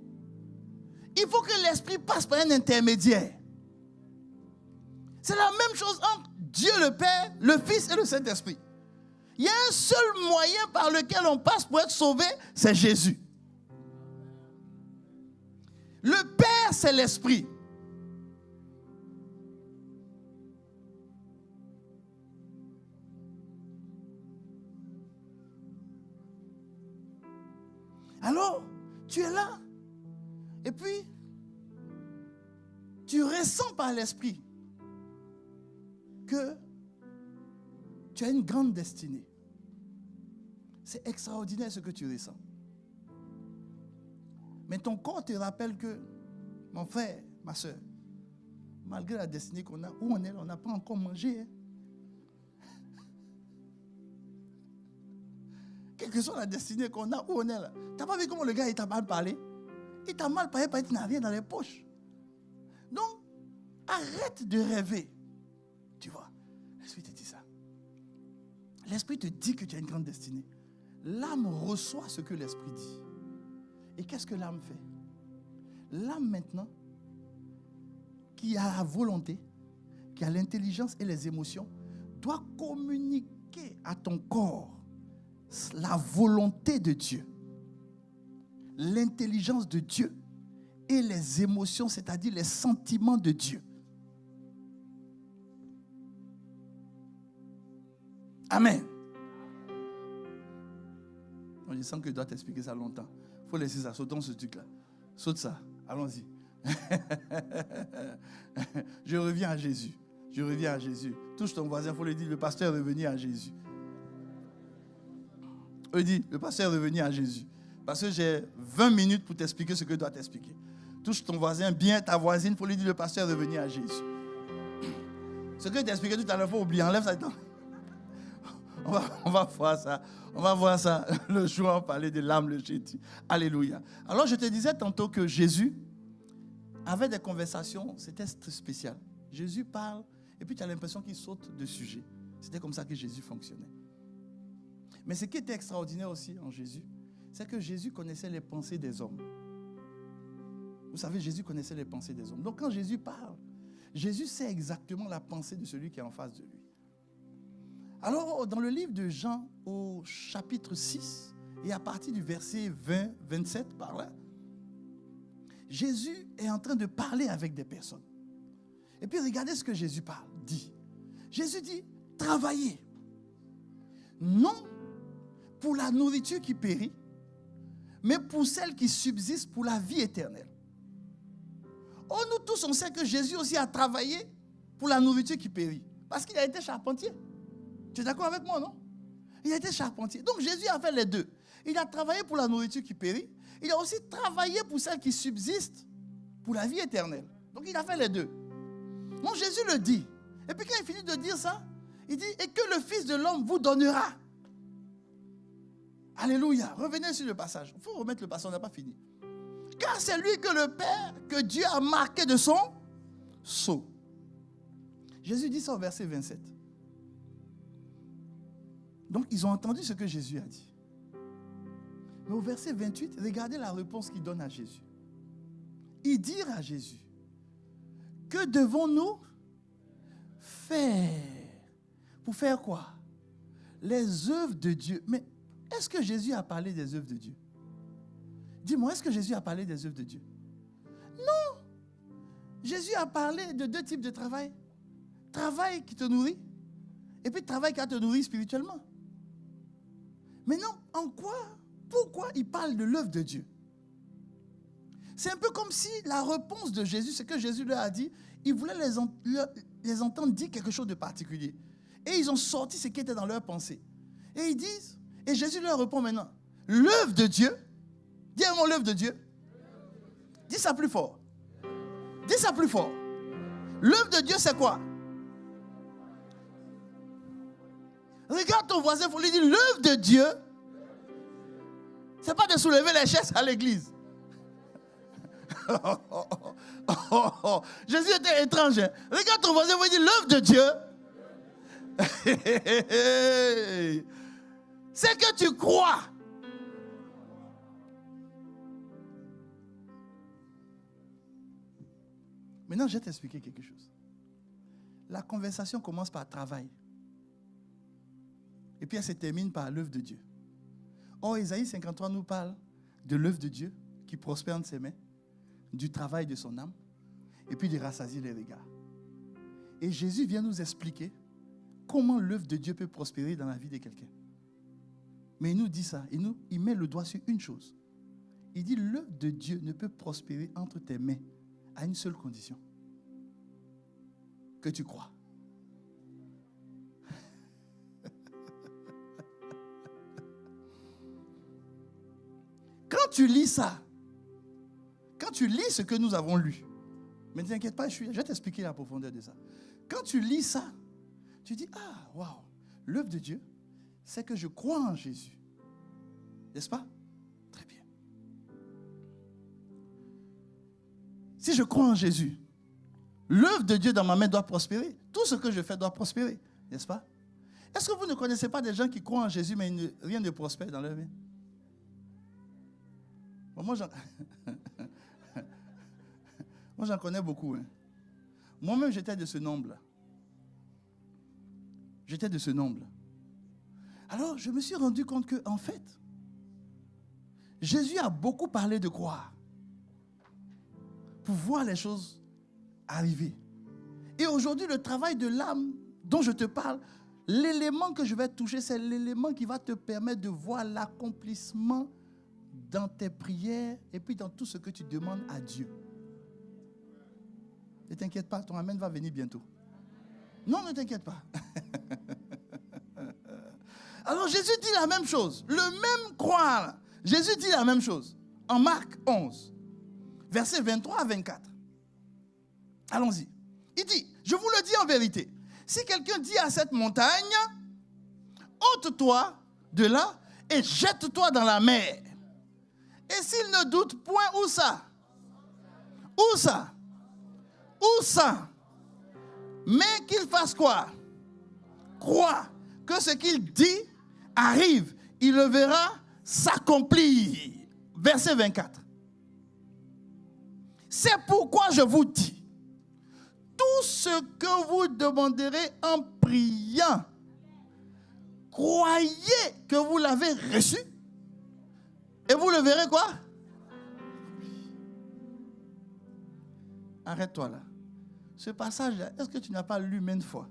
Il faut que l'esprit passe par un intermédiaire. C'est la même chose entre Dieu le Père, le Fils et le Saint-Esprit. Il y a un seul moyen par lequel on passe pour être sauvé, c'est Jésus. Le Père, c'est l'Esprit. Alors, tu es là. Et puis, tu ressens par l'Esprit que tu as une grande destinée. C'est extraordinaire ce que tu ressens. Mais ton corps te rappelle que, mon frère, ma soeur, malgré la destinée qu'on a, où on est là, on n'a pas encore mangé. Hein? Quelle que soit la destinée qu'on a, où on est là. Tu n'as pas vu comment le gars il t'a mal parlé? Il t'a mal parlé parce qu'il n'a rien dans les poches. Donc, arrête de rêver. Tu vois, l'Esprit te dit ça. L'Esprit te dit que tu as une grande destinée. L'âme reçoit ce que l'Esprit dit. Et qu'est-ce que l'âme fait? L'âme maintenant, qui a la volonté, qui a l'intelligence et les émotions, doit communiquer à ton corps la volonté de Dieu, l'intelligence de Dieu et les émotions, c'est-à-dire les sentiments de Dieu. Amen. Je sens que je dois t'expliquer ça longtemps. Il faut laisser ça. Sautons ce truc-là. Saute ça. Allons-y. Je reviens à Jésus. Je reviens à Jésus. Touche ton voisin, il faut lui dire, le pasteur est revenu à Jésus. Il dit, le pasteur est revenu à Jésus. Parce que j'ai 20 minutes pour t'expliquer ce que je dois t'expliquer. Touche ton voisin, bien ta voisine, il faut lui dire, le pasteur est revenu à Jésus. Ce que je t'ai expliqué tout à l'heure, il faut oublier. Enlève ça. On va voir ça. On va voir ça le jour où on parlait de l'âme, le jeudi. Alléluia. Alors, je te disais tantôt que Jésus avait des conversations, c'était spécial. Jésus parle, et puis tu as l'impression qu'il saute de sujet. C'était comme ça que Jésus fonctionnait. Mais ce qui était extraordinaire aussi en Jésus, c'est que Jésus connaissait les pensées des hommes. Vous savez, Jésus connaissait les pensées des hommes. Donc, quand Jésus parle, Jésus sait exactement la pensée de celui qui est en face de lui. Alors, dans le livre de Jean, au chapitre 6, et à partir du verset 20-27, par là, Jésus est en train de parler avec des personnes. Et puis, regardez ce que Jésus dit. Jésus dit, travaillez. Non pour la nourriture qui périt, mais pour celle qui subsiste pour la vie éternelle. Oh, nous tous, on sait que Jésus aussi a travaillé pour la nourriture qui périt, parce qu'il a été charpentier. Tu es d'accord avec moi, non? Il a été charpentier. Donc Jésus a fait les deux. Il a travaillé pour la nourriture qui périt. Il a aussi travaillé pour celle qui subsiste pour la vie éternelle. Donc il a fait les deux. Donc Jésus le dit. Et puis quand il finit de dire ça, il dit, et que le Fils de l'homme vous donnera. Alléluia. Revenez sur le passage. Il faut remettre le passage, on n'a pas fini. Car c'est lui que le Père, que Dieu a marqué de son sceau. Jésus dit ça au verset 27. Donc, ils ont entendu ce que Jésus a dit. Mais au verset 28, regardez la réponse qu'il donne à Jésus. Ils dirent à Jésus, que devons-nous faire? Pour faire quoi? Les œuvres de Dieu. Mais est-ce que Jésus a parlé des œuvres de Dieu? Dis-moi, est-ce que Jésus a parlé des œuvres de Dieu? Non. Jésus a parlé de deux types de travail. Travail qui te nourrit, et puis travail qui va te nourrir spirituellement. Mais non, en quoi? Pourquoi il parle de l'œuvre de Dieu? C'est un peu comme si la réponse de Jésus, ce que Jésus leur a dit, il voulait les entendre dire quelque chose de particulier. Et ils ont sorti ce qui était dans leur pensée. Et ils disent, et Jésus leur répond maintenant, l'œuvre de Dieu, dis un mot, l'œuvre de Dieu. Dis ça plus fort. Dis ça plus fort. L'œuvre de Dieu, c'est quoi? Regarde ton voisin, il faut lui dire, l'œuvre de Dieu, c'est pas de soulever les chaises à l'église. Jésus était étrange. Hein? Regarde ton voisin, il faut lui dire, l'œuvre de Dieu, c'est que tu crois. Maintenant, je vais t'expliquer quelque chose. La conversation commence par travail. Et puis elle se termine par l'œuvre de Dieu. Or, Ésaïe 53 nous parle de l'œuvre de Dieu qui prospère entre ses mains, du travail de son âme, et puis de rassasier les regards. Et Jésus vient nous expliquer comment l'œuvre de Dieu peut prospérer dans la vie de quelqu'un. Mais il nous dit ça, il met le doigt sur une chose. Il dit, l'œuvre de Dieu ne peut prospérer entre tes mains à une seule condition. Que tu crois. Quand tu lis ça, quand tu lis ce que nous avons lu, mais ne t'inquiète pas, je vais t'expliquer la profondeur de ça. Quand tu lis ça, tu dis, ah, waouh, l'œuvre de Dieu, c'est que je crois en Jésus. N'est-ce pas? Très bien. Si je crois en Jésus, l'œuvre de Dieu dans ma main doit prospérer. Tout ce que je fais doit prospérer. N'est-ce pas? Est-ce que vous ne connaissez pas des gens qui croient en Jésus, mais rien ne prospère dans leur vie? Bon, moi, j'en connais beaucoup. Hein. Moi-même, j'étais de ce nombre-là. J'étais de ce nombre-là. Alors, je me suis rendu compte que, en fait, Jésus a beaucoup parlé de croire pour voir les choses arriver. Et aujourd'hui, le travail de l'âme dont je te parle, l'élément que je vais toucher, c'est l'élément qui va te permettre de voir l'accomplissement dans tes prières et puis dans tout ce que tu demandes à Dieu. Ne t'inquiète pas, ton amen va venir bientôt. Non, ne t'inquiète pas. Alors Jésus dit la même chose, le même croire. Jésus dit la même chose en Marc 11, versets 23 à 24. Allons-y. Il dit, je vous le dis en vérité, si quelqu'un dit à cette montagne, ôte-toi de là et jette-toi dans la mer. Et s'il ne doute point, où ça? Où ça? Où ça? Mais qu'il fasse quoi? Croire que ce qu'il dit arrive, il le verra s'accomplir. Verset 24. C'est pourquoi je vous dis, tout ce que vous demanderez en priant, croyez que vous l'avez reçu et vous le verrez quoi? Arrête-toi là. Ce passage-là, est-ce que tu n'as pas lu maintes fois?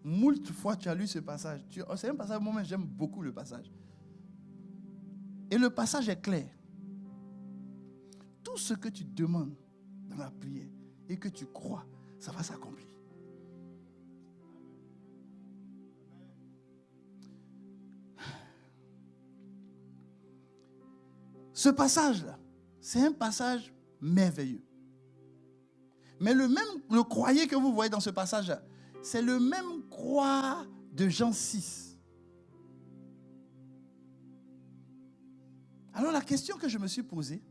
Moult fois tu as lu ce passage. C'est un passage, moi j'aime beaucoup le passage. Et le passage est clair. Tout ce que tu demandes dans la prière et que tu crois, ça va s'accomplir. Ce passage-là, c'est un passage merveilleux. Mais le croyez que vous voyez dans ce passage-là, c'est le même croire de Jean 6. Alors la question que je me suis posée,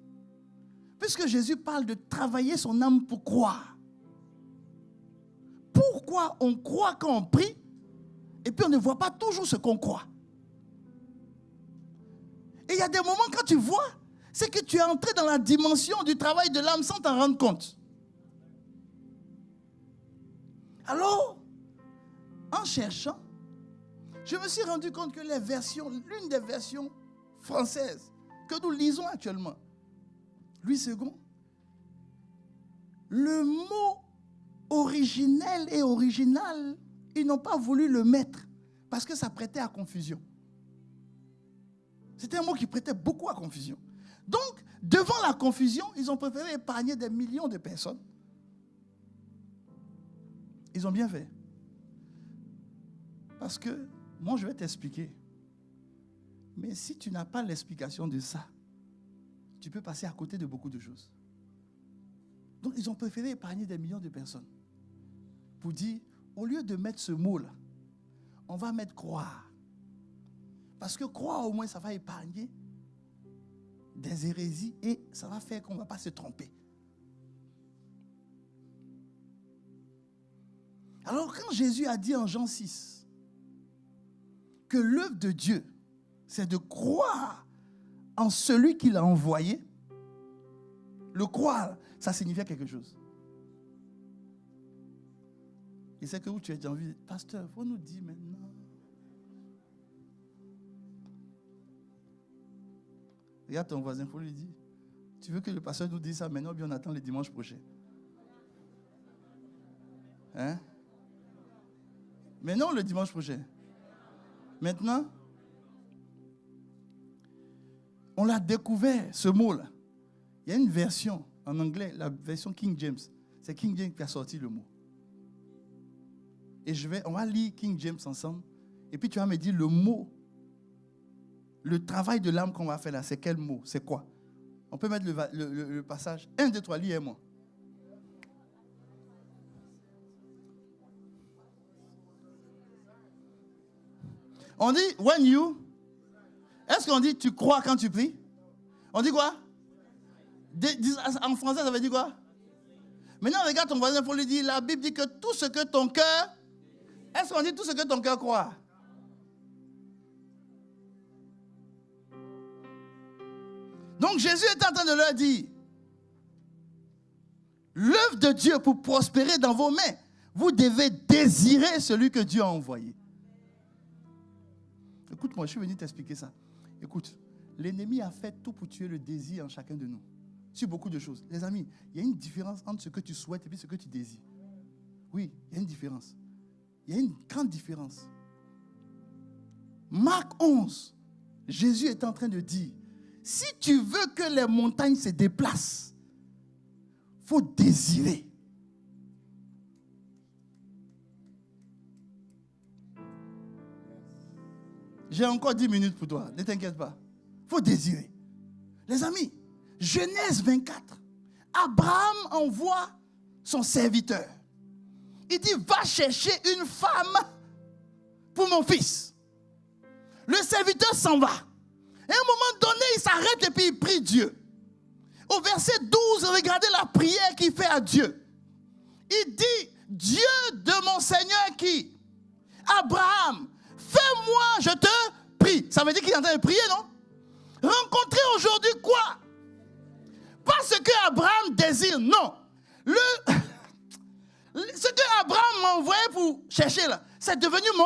puisque Jésus parle de travailler son âme pour croire, pourquoi on croit quand on prie et puis on ne voit pas toujours ce qu'on croit? Et il y a des moments quand tu vois, c'est que tu es entré dans la dimension du travail de l'âme sans t'en rendre compte. Alors, en cherchant, je me suis rendu compte que l'une des versions françaises que nous lisons actuellement, Louis II, le mot originel et original, ils n'ont pas voulu le mettre parce que ça prêtait à confusion. C'était un mot qui prêtait beaucoup à confusion. Donc, Devant la confusion, ils ont préféré épargner des millions de personnes. Ils ont bien fait. Parce que, moi je vais t'expliquer. Mais si tu n'as pas l'explication de ça, tu peux passer à côté de beaucoup de choses. Donc ils ont préféré épargner des millions de personnes. Pour dire, au lieu de mettre ce mot-là, on va mettre croire. Parce que croire au moins ça va épargner des hérésies et ça va faire qu'on ne va pas se tromper. Alors quand Jésus a dit en Jean 6 que l'œuvre de Dieu, c'est de croire en celui qui l'a envoyé, le croire, ça signifiait quelque chose. Et c'est que où tu as envie, pasteur, il faut nous dire maintenant. Regarde ton voisin, il faut lui dire, tu veux que le pasteur nous dise ça maintenant ou bien on attend le dimanche prochain? Hein? Mais non, le dimanche prochain. Maintenant, on l'a découvert, ce mot-là. Il y a une version en anglais, la version King James. C'est King James qui a sorti le mot. Et on va lire King James ensemble. Et puis tu vas me dire le mot, le travail de l'âme qu'on va faire là, c'est quel mot? C'est quoi? On peut mettre le passage. 1, 2, 3, lis moi. On dit, when you. Est-ce qu'on dit tu crois quand tu pries? On dit quoi? En français, ça veut dire quoi? Maintenant, regarde ton voisin, il faut lui dire, la Bible dit que tout ce que ton cœur... Est-ce qu'on dit tout ce que ton cœur croit? Donc Jésus est en train de leur dire, l'œuvre de Dieu pour prospérer dans vos mains, vous devez désirer celui que Dieu a envoyé. Écoute-moi, je suis venu t'expliquer ça. Écoute, l'ennemi a fait tout pour tuer le désir en chacun de nous. Sur beaucoup de choses. Les amis, il y a une différence entre ce que tu souhaites et puis ce que tu désires. Oui, il y a une différence. Il y a une grande différence. Marc 11, Jésus est en train de dire, si tu veux que les montagnes se déplacent, il faut désirer. J'ai encore 10 minutes pour toi, ne t'inquiète pas. Il faut désirer. Les amis, Genèse 24, Abraham envoie son serviteur. Il dit, va chercher une femme pour mon fils. Le serviteur s'en va. Et à un moment donné, il s'arrête et puis il prie Dieu. Au verset 12, regardez la prière qu'il fait à Dieu. Il dit, Dieu de mon Seigneur qui? Abraham, fais-moi, je te prie. Ça veut dire qu'il est en train de prier, non? Rencontrer aujourd'hui quoi? Pas ce que Abraham désire, non. Ce que Abraham m'a envoyé pour chercher là, c'est devenu mon...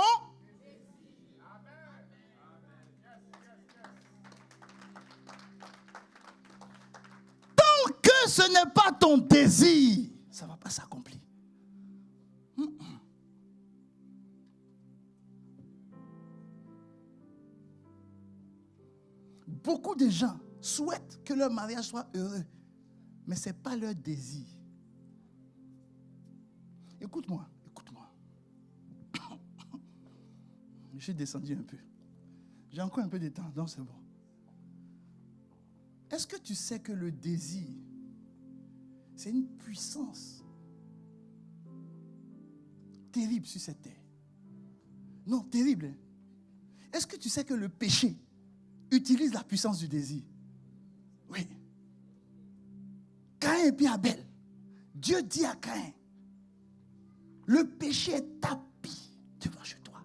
Tant que ce n'est pas ton désir, ça ne va pas s'accomplir. Beaucoup de gens souhaitent que leur mariage soit heureux, mais ce n'est pas leur désir. Écoute-moi, écoute-moi. Je suis descendu un peu. J'ai encore un peu de temps, donc c'est bon. Est-ce que tu sais que le désir, c'est une puissance terrible sur cette terre? Non, terrible. Est-ce que tu sais que le péché utilise la puissance du désir? Oui. Caïn et puis Abel. Dieu dit à Caïn, le péché est tapis devant chez toi.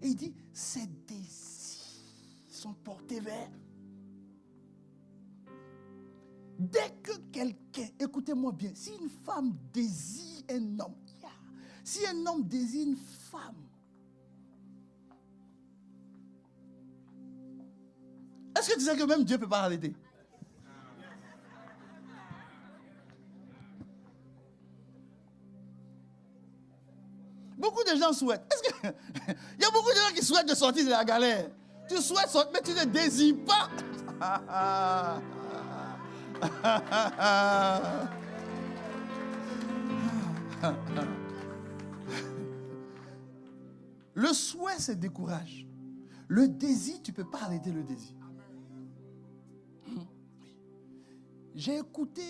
Et il dit, ces désirs sont portés vers. Dès que quelqu'un, écoutez-moi bien, si une femme désire un homme, si un homme désire une femme, est-ce que tu sais que même Dieu ne peut pas arrêter? Beaucoup de gens souhaitent. Il y a beaucoup de gens qui souhaitent de sortir de la galère. Tu souhaites sortir, mais tu ne désires pas. Le souhait, c'est décourage. Le désir, tu ne peux pas arrêter le désir. J'ai écouté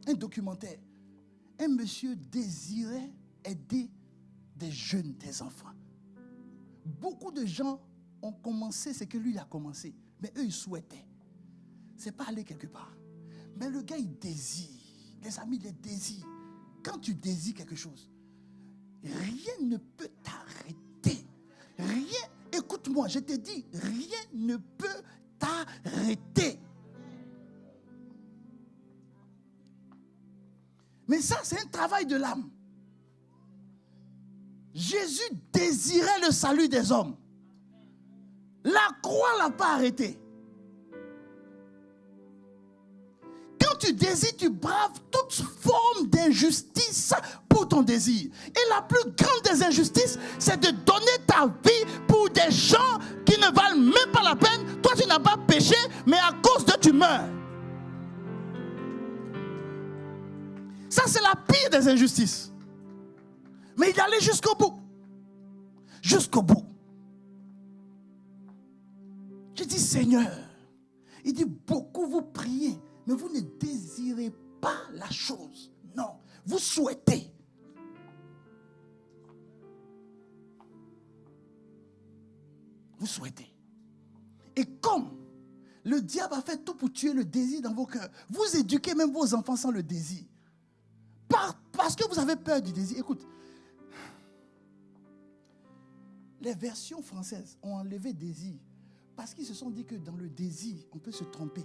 un documentaire. Un monsieur désirait aider des jeunes, des enfants. Beaucoup de gens ont commencé ce que lui il a commencé. Mais eux, ils souhaitaient. C'est pas aller quelque part. Mais le gars, il désire. Les amis, les désirent. Quand tu désires quelque chose, rien ne peut t'arrêter. Rien, écoute-moi, je te dis, rien ne peut t'arrêter. Mais ça, c'est un travail de l'âme. Jésus désirait le salut des hommes. La croix ne l'a pas arrêté. Quand tu désires, tu braves toute forme d'injustice pour ton désir. Et la plus grande des injustices, c'est de donner ta vie pour des gens qui ne valent même pas la peine. Toi, tu n'as pas péché, mais à cause de tu meurs. Ça, c'est la pire des injustices. Mais il allait jusqu'au bout. Jusqu'au bout. Je dis, Seigneur, il dit, beaucoup vous priez, mais vous ne désirez pas la chose. Non, vous souhaitez. Vous souhaitez. Et comme le diable a fait tout pour tuer le désir dans vos cœurs, vous éduquez même vos enfants sans le désir. Parce que vous avez peur du désir. Écoute, les versions françaises ont enlevé désir parce qu'ils se sont dit que dans le désir, on peut se tromper.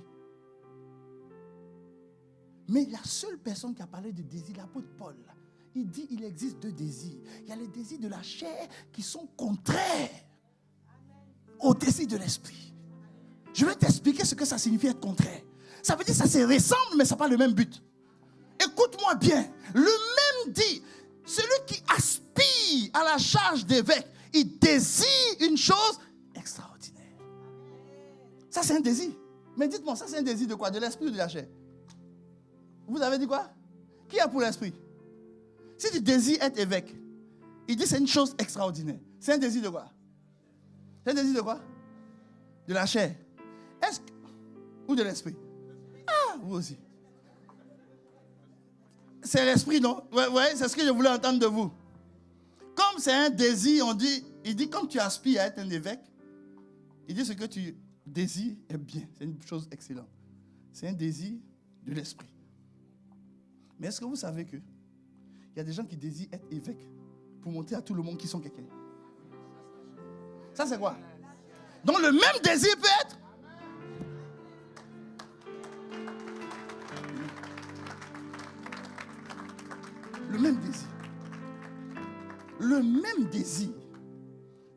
Mais la seule personne qui a parlé de désir, l'apôtre Paul, il dit qu'il existe deux désirs. Il y a les désirs de la chair qui sont contraires au désir de l'esprit. Je vais t'expliquer ce que ça signifie être contraire. Ça veut dire que ça se ressemble, mais ça n'a pas le même but. Écoute-moi bien. Le même dit, celui qui aspire à la charge d'évêque, il désire une chose extraordinaire. Ça, c'est un désir. Mais dites-moi, ça, c'est un désir de quoi? De l'esprit ou de la chair? Vous avez dit quoi? Qui a pour l'esprit? Si tu désires être évêque, il dit c'est une chose extraordinaire. C'est un désir de quoi? C'est un désir de quoi? De la chair. Ou de l'esprit? Ah, vous aussi. C'est l'esprit, non? Ouais, c'est ce que je voulais entendre de vous. Comme c'est un désir, il dit comme tu aspires à être un évêque, il dit ce que tu désires est bien. C'est une chose excellente. C'est un désir de l'esprit. Mais est-ce que vous savez que il y a des gens qui désirent être évêques pour montrer à tout le monde qu'ils sont quelqu'un? Ça, c'est quoi? Donc, le même désir peut être. Le même désir. Le même désir.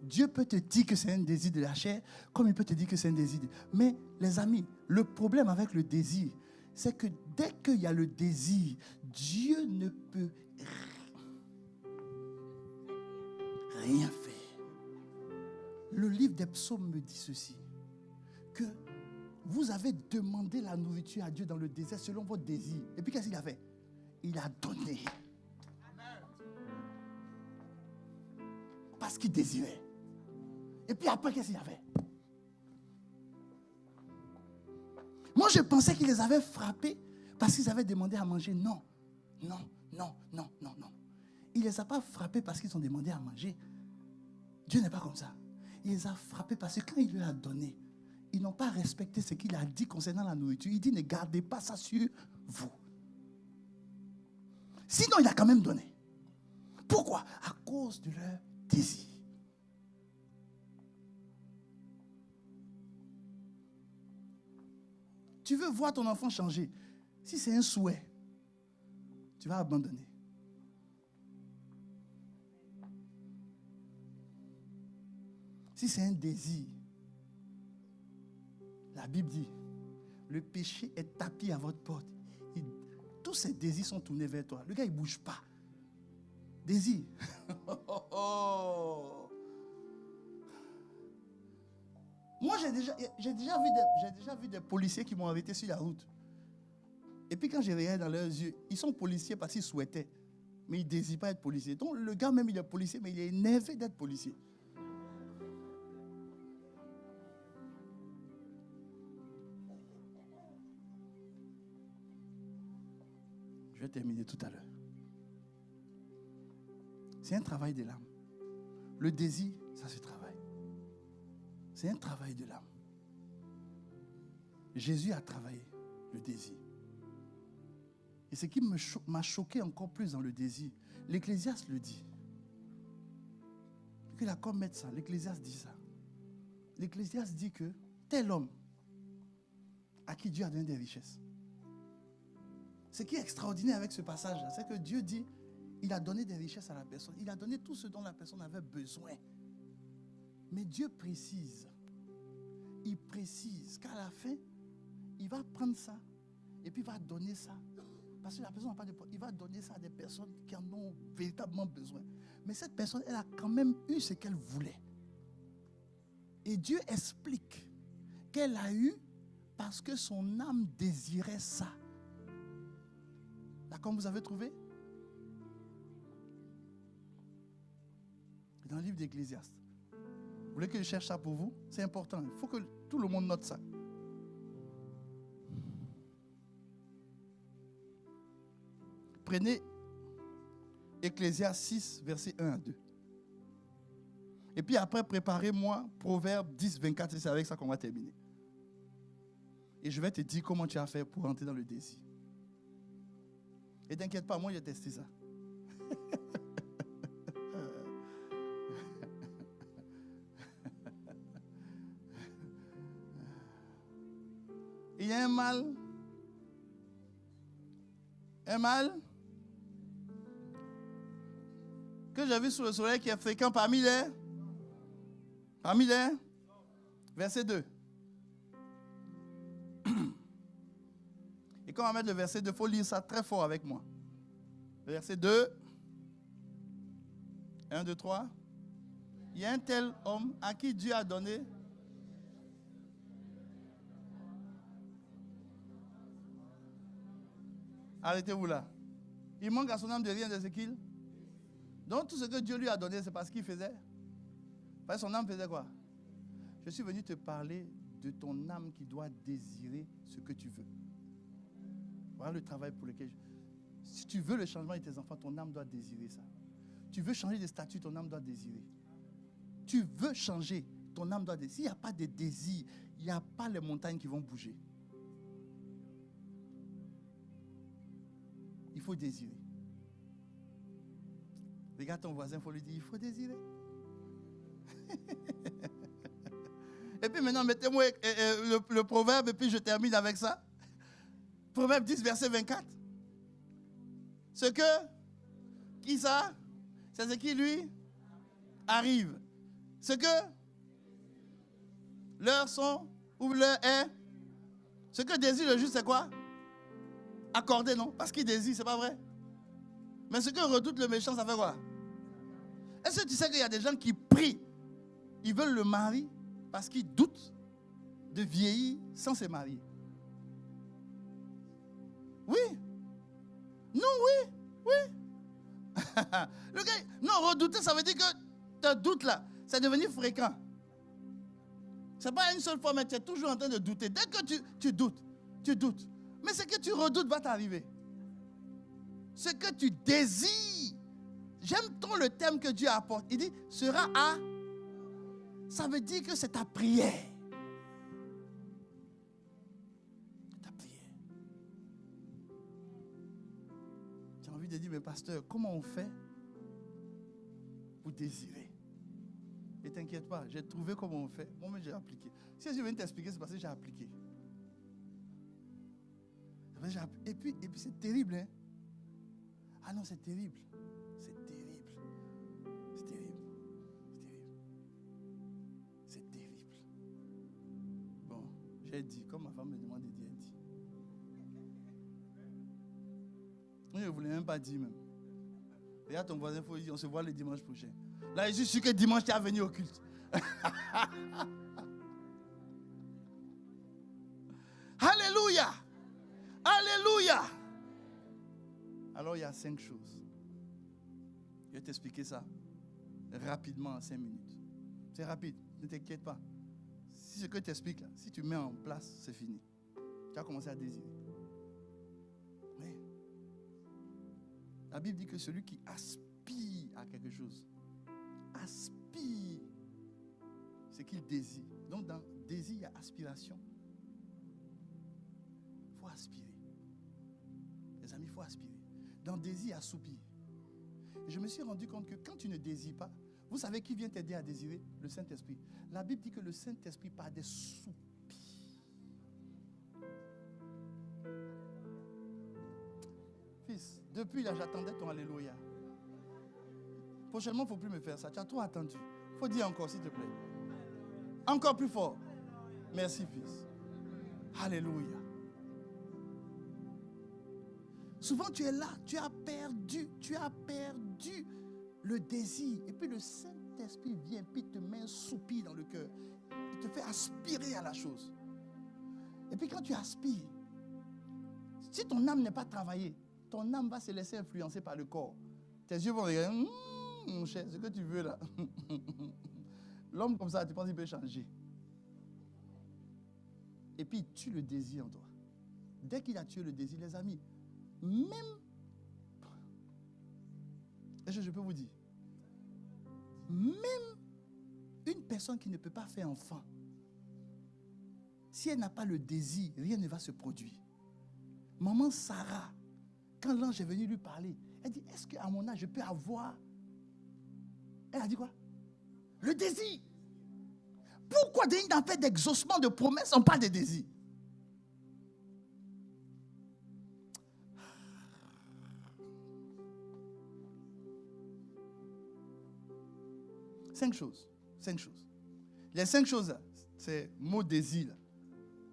Dieu peut te dire que c'est un désir de la chair, comme il peut te dire que c'est un désir de... Mais, les amis, le problème avec le désir, c'est que dès qu'il y a le désir, Dieu ne peut rien faire. Le livre des psaumes me dit ceci, que vous avez demandé la nourriture à Dieu dans le désert selon votre désir. Et puis qu'est-ce qu'il a fait? Il a donné. Parce qu'il désirait. Et puis après, qu'est-ce qu'il a fait? Moi, je pensais qu'il les avait frappés parce qu'ils avaient demandé à manger. Non, non, non, non, non, non. Il ne les a pas frappés parce qu'ils ont demandé à manger. Dieu n'est pas comme ça. Il les a frappés parce que quand il leur a donné, ils n'ont pas respecté ce qu'il a dit concernant la nourriture. Il dit, ne gardez pas ça sur vous. Sinon, il a quand même donné. Pourquoi? À cause de leur désir. Tu veux voir ton enfant changer. Si c'est un souhait, tu vas abandonner. Si c'est un désir, la Bible dit, le péché est tapis à votre porte. Tous ces désirs sont tournés vers toi. Le gars, il ne bouge pas. Désir. Moi, j'ai déjà vu des policiers qui m'ont arrêté sur la route. Et puis quand j'ai regardé dans leurs yeux, ils sont policiers parce qu'ils souhaitaient. Mais ils ne désirent pas être policiers. Donc le gars même, il est policier, mais il est énervé d'être policier. Je vais terminer tout à l'heure. C'est un travail de l'âme. Le désir, ça se travaille. C'est un travail de l'âme. Jésus a travaillé le désir. Et ce qui m'a choqué encore plus dans le désir, l'Ecclésiaste le dit. Il a comme mettre ça, l'Ecclésiaste dit ça. L'Ecclésiaste dit que tel homme à qui Dieu a donné des richesses. Ce qui est extraordinaire avec ce passage-là, c'est que Dieu dit, il a donné des richesses à la personne. Il a donné tout ce dont la personne avait besoin. Mais Dieu précise. Il précise qu'à la fin, il va prendre ça et puis il va donner ça. Parce que la personne n'a pas de problème. Il va donner ça à des personnes qui en ont véritablement besoin. Mais cette personne, elle a quand même eu ce qu'elle voulait. Et Dieu explique qu'elle a eu parce que son âme désirait ça. Là, comme vous avez trouvé? Dans le livre d'Ecclésiaste. Vous voulez que je cherche ça pour vous? C'est important. Il faut que tout le monde note ça. Prenez Ecclésiaste 6, versets 1 à 2. Et puis après, préparez-moi Proverbe 10, 24. Et c'est avec ça qu'on va terminer. Et je vais te dire comment tu as fait pour entrer dans le désir. Et t'inquiète pas, moi j'ai testé ça. Il y a un mal que j'ai vu sous le soleil qui est fréquent parmi les verset 2. Et quand on va mettre le verset 2, il faut lire ça très fort avec moi. Verset 2. 1, 2, 3. Il y a un tel homme à qui Dieu a donné. Arrêtez-vous là. Il manque à son âme de rien de ce qu'il. Donc tout ce que Dieu lui a donné, c'est parce qu'il faisait. Parce que son âme faisait quoi? Je suis venu te parler de ton âme qui doit désirer ce que tu veux. Voilà le travail pour lequel... Si tu veux le changement de tes enfants, ton âme doit désirer ça. Tu veux changer de statut, ton âme doit désirer. Tu veux changer, ton âme doit désirer. S'il n'y a pas de désir, il n'y a pas les montagnes qui vont bouger. Il faut désirer. Regarde ton voisin, il faut lui dire, il faut désirer. Et puis maintenant, mettez-moi le proverbe et puis je termine avec ça. Proverbe 10, verset 24. Ce que, qui ça? C'est ce qui lui arrive. Ce que l'heure sont, ou l'heure est. Ce que désire le juste, c'est quoi? Accordé, non? Parce qu'il désire, c'est pas vrai? Mais ce que redoute le méchant, ça fait quoi? Est-ce que tu sais qu'il y a des gens qui prient? Ils veulent le mari parce qu'ils doutent de vieillir sans se marier. Oui. Non, oui. Oui. Le gars, non, redouter, ça veut dire que tu doutes là. C'est devenu fréquent. Ce n'est pas une seule fois, mais tu es toujours en train de douter. Dès que tu doutes. Mais ce que tu redoutes va t'arriver. Ce que tu désires. J'aime trop le thème que Dieu apporte. Il dit, sera à... Ça veut dire que c'est ta prière. Ta prière. J'ai envie de dire, mais pasteur, comment on fait pour désirer? Et t'inquiète pas, j'ai trouvé comment on fait. Moi-même, j'ai appliqué. Si je viens t'expliquer, c'est parce que j'ai appliqué. Et puis c'est terrible, hein? Ah non, c'est terrible. C'est terrible. C'est terrible. C'est terrible. C'est terrible. Bon, j'ai dit, comme ma femme me demande de dire, elle dit. Moi, je ne voulais même pas dire même. Regarde ton voisin, il faut dire, on se voit le dimanche prochain. Là, je suis sûr que dimanche, tu es venu au culte. Alléluia. Alléluia. Alléluia. Alors il y a 5 choses. Je vais t'expliquer ça rapidement en 5 minutes. C'est rapide, ne t'inquiète pas. Si ce que je t'explique là, si tu mets en place, c'est fini. Tu as commencé à désirer. Oui. La Bible dit que celui qui aspire à quelque chose, aspire, c'est qu'il désire. Donc dans désir, il y a aspiration. Il faut aspirer. Les amis, il faut aspirer. Dans désir, il y a soupir. Et je me suis rendu compte que quand tu ne désires pas, vous savez qui vient t'aider à désirer? Le Saint-Esprit. La Bible dit que le Saint-Esprit part des soupirs. Fils, depuis là, j'attendais ton Alléluia. Prochainement, il ne faut plus me faire ça. Tu as trop attendu. Il faut dire encore, s'il te plaît. Encore plus fort. Merci, fils. Alléluia. Souvent, tu es là, tu as perdu le désir. Et puis le Saint-Esprit vient, puis te met un soupir dans le cœur. Il te fait aspirer à la chose. Et puis quand tu aspires, si ton âme n'est pas travaillée, ton âme va se laisser influencer par le corps. Tes yeux vont regarder, mon cher, ce que tu veux là. L'homme comme ça, tu penses qu'il peut changer. Et puis il tue le désir en toi. Dès qu'il a tué le désir, les amis, même, je peux vous dire, même une personne qui ne peut pas faire enfant, si elle n'a pas le désir, rien ne va se produire. Maman Sarah, quand l'ange est venu lui parler, elle dit, est-ce qu'à mon âge, je peux avoir... Elle a dit quoi? Le désir. Pourquoi dans une affaire d'exaucement de promesses, on parle de désir? Cinq choses. Les 5 choses, c'est mot désir. Là.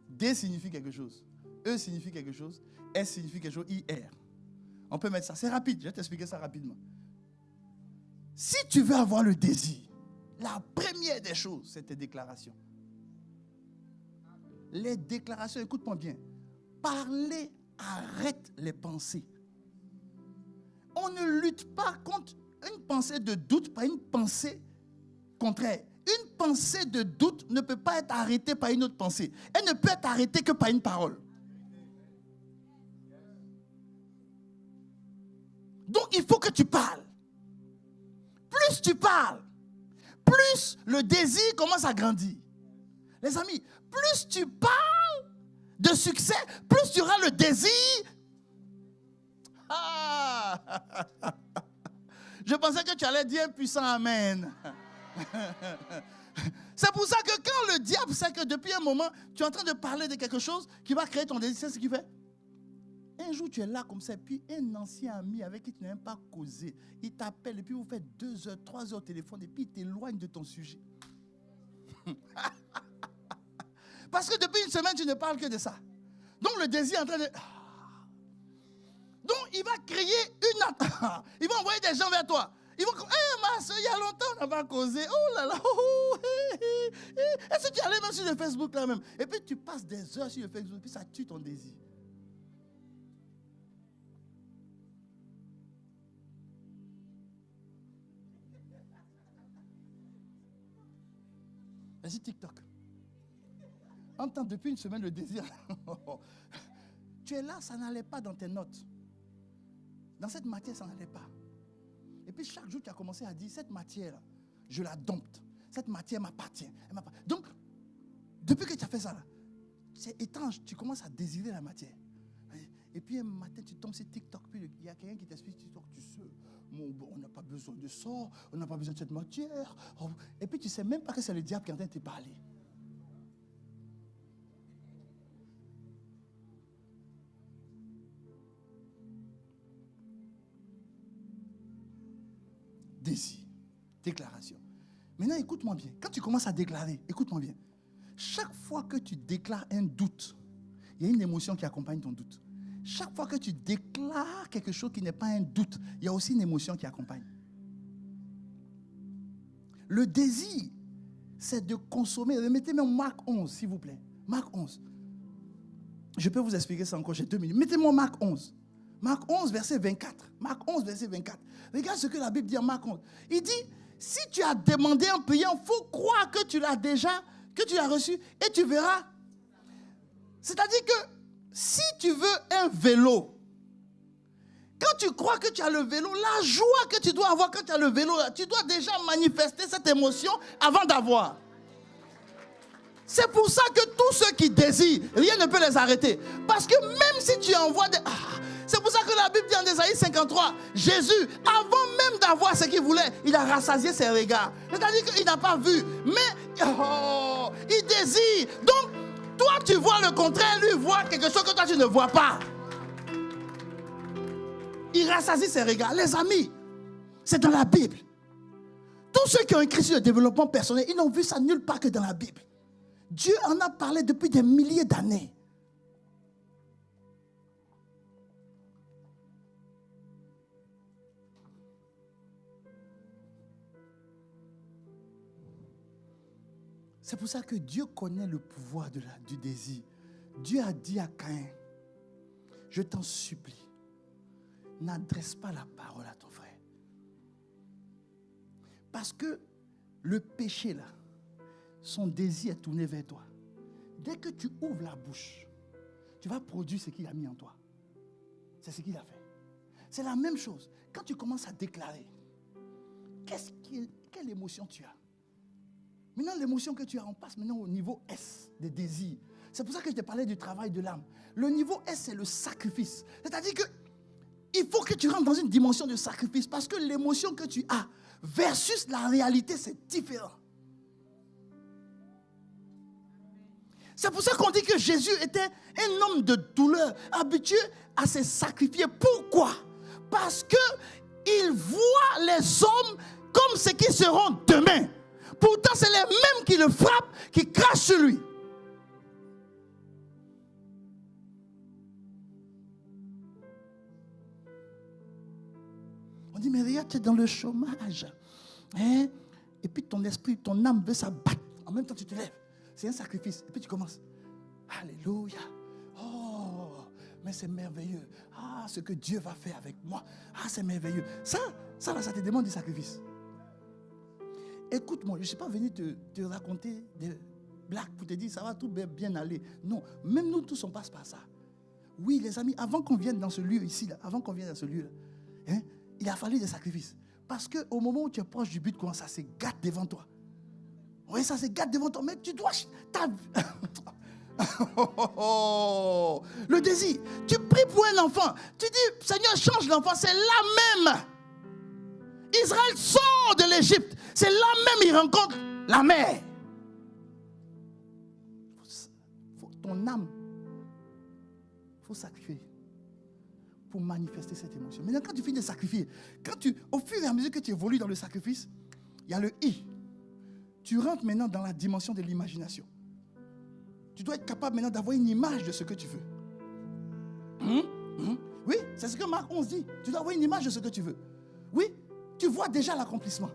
D signifie quelque chose. E signifie quelque chose. S signifie quelque chose. IR. On peut mettre ça. C'est rapide. Je vais t'expliquer ça rapidement. Si tu veux avoir le désir, la première des choses, c'est tes déclarations. Les déclarations, écoute-moi bien. Parler arrête les pensées. On ne lutte pas contre une pensée de doute, pas une pensée contraire. Une pensée de doute ne peut pas être arrêtée par une autre pensée. Elle ne peut être arrêtée que par une parole. Donc il faut que tu parles. Plus tu parles, plus le désir commence à grandir. Les amis, plus tu parles de succès, plus tu auras le désir. Ah! Je pensais que tu allais dire un puissant amen. C'est pour ça que quand le diable sait que depuis un moment, tu es en train de parler de quelque chose qui va créer ton désir, c'est ce qu'il fait. Un jour, tu es là comme ça, puis un ancien ami avec qui tu n'as même pas causé, il t'appelle et puis vous faites 2 heures, 3 heures au téléphone et puis il t'éloigne de ton sujet. Parce que depuis une semaine, tu ne parles que de ça. Donc le désir est en train de... Donc il va créer une attaque. Il va envoyer des gens vers toi. Ils vont dire, ma soeur, il y a longtemps, on n'a pas causé. Oh là là, est-ce que tu allais même sur le Facebook là même? Et puis tu passes des heures sur le Facebook, puis ça tue ton désir. Vas-y, TikTok. Entends depuis une semaine le désir. Tu es là, ça n'allait pas dans tes notes. Dans cette matière, ça n'allait pas. Et puis chaque jour, tu as commencé à dire, cette matière, je la dompte. Cette matière m'appartient. Donc, depuis que tu as fait ça, là, c'est étrange, tu commences à désirer la matière. Et puis un matin, tu tombes sur TikTok, puis il y a quelqu'un qui t'explique TikTok, tu sais, on n'a pas besoin de ça, on n'a pas besoin de cette matière. Et puis tu ne sais même pas que c'est le diable qui est en train de te parler. Désir, déclaration. Maintenant, écoute-moi bien. Quand tu commences à déclarer, écoute-moi bien. Chaque fois que tu déclares un doute, il y a une émotion qui accompagne ton doute. Chaque fois que tu déclares quelque chose qui n'est pas un doute, il y a aussi une émotion qui accompagne. Le désir, c'est de consommer. Remettez-moi Marc 11, s'il vous plaît. Marc 11. Je peux vous expliquer ça encore, j'ai 2 minutes. Mettez-moi Marc 11. Marc 11, verset 24. Marc 11, verset 24. Regarde ce que la Bible dit en Marc 11. Il dit, si tu as demandé en priant, il faut croire que tu l'as déjà, que tu l'as reçu, et tu verras. C'est-à-dire que si tu veux un vélo, quand tu crois que tu as le vélo, la joie que tu dois avoir quand tu as le vélo, tu dois déjà manifester cette émotion avant d'avoir. C'est pour ça que tous ceux qui désirent, rien ne peut les arrêter. Parce que même si tu envoies des... c'est pour ça que la Bible dit en Ésaïe 53, Jésus, avant même d'avoir ce qu'il voulait, il a rassasié ses regards. C'est-à-dire qu'il n'a pas vu, mais il désire. Donc, toi tu vois le contraire, lui voit quelque chose que toi tu ne vois pas. Il rassasie ses regards. Les amis, c'est dans la Bible. Tous ceux qui ont écrit sur le développement personnel, ils n'ont vu ça nulle part que dans la Bible. Dieu en a parlé depuis des milliers d'années. C'est pour ça que Dieu connaît le pouvoir du désir. Dieu a dit à Caïn, je t'en supplie, n'adresse pas la parole à ton frère. Parce que le péché là, son désir est tourné vers toi. Dès que tu ouvres la bouche, tu vas produire ce qu'il a mis en toi. C'est ce qu'il a fait. C'est la même chose. Quand tu commences à déclarer, quelle émotion tu as? Maintenant, l'émotion que tu as, on passe maintenant au niveau S, des désirs. C'est pour ça que je te parlais du travail de l'âme. Le niveau S, c'est le sacrifice. C'est-à-dire que il faut que tu rentres dans une dimension de sacrifice parce que l'émotion que tu as versus la réalité, c'est différent. C'est pour ça qu'on dit que Jésus était un homme de douleur, habitué à se sacrifier. Pourquoi? Parce qu'il voit les hommes comme ce qu'ils seront demain. Pourtant, c'est les mêmes qui le frappent, qui crachent sur lui. On dit, mais regarde, tu es dans le chômage. Hein? Et puis ton esprit, ton âme veut s'abattre. En même temps, tu te lèves. C'est un sacrifice. Et puis tu commences. Alléluia. Oh, mais c'est merveilleux. Ah, ce que Dieu va faire avec moi. Ah, c'est merveilleux. Ça te demande du sacrifice. Écoute-moi, je ne suis pas venu te raconter des blagues pour te dire ça va tout bien aller. Non, même nous tous on passe par ça. Oui, les amis, avant qu'on vienne dans ce lieu ici, là, avant qu'on vienne dans ce lieu, là, hein, il a fallu des sacrifices. Parce qu'au moment où tu es proche du but, ça se gâte devant toi. Oui, ça se gâte devant toi, mais tu dois... Le désir. Tu pries pour un enfant. Tu dis, Seigneur, change l'enfant. C'est là même. Israël sort de l'Égypte. C'est là même il rencontre la mer. Ton âme, il faut sacrifier pour manifester cette émotion. Maintenant, quand tu finis de sacrifier, au fur et à mesure que tu évolues dans le sacrifice, il y a le I. Tu rentres maintenant dans la dimension de l'imagination. Tu dois être capable maintenant d'avoir une image de ce que tu veux. Oui, c'est ce que Marc 11 dit. Tu dois avoir une image de ce que tu veux. Oui, tu vois déjà l'accomplissement.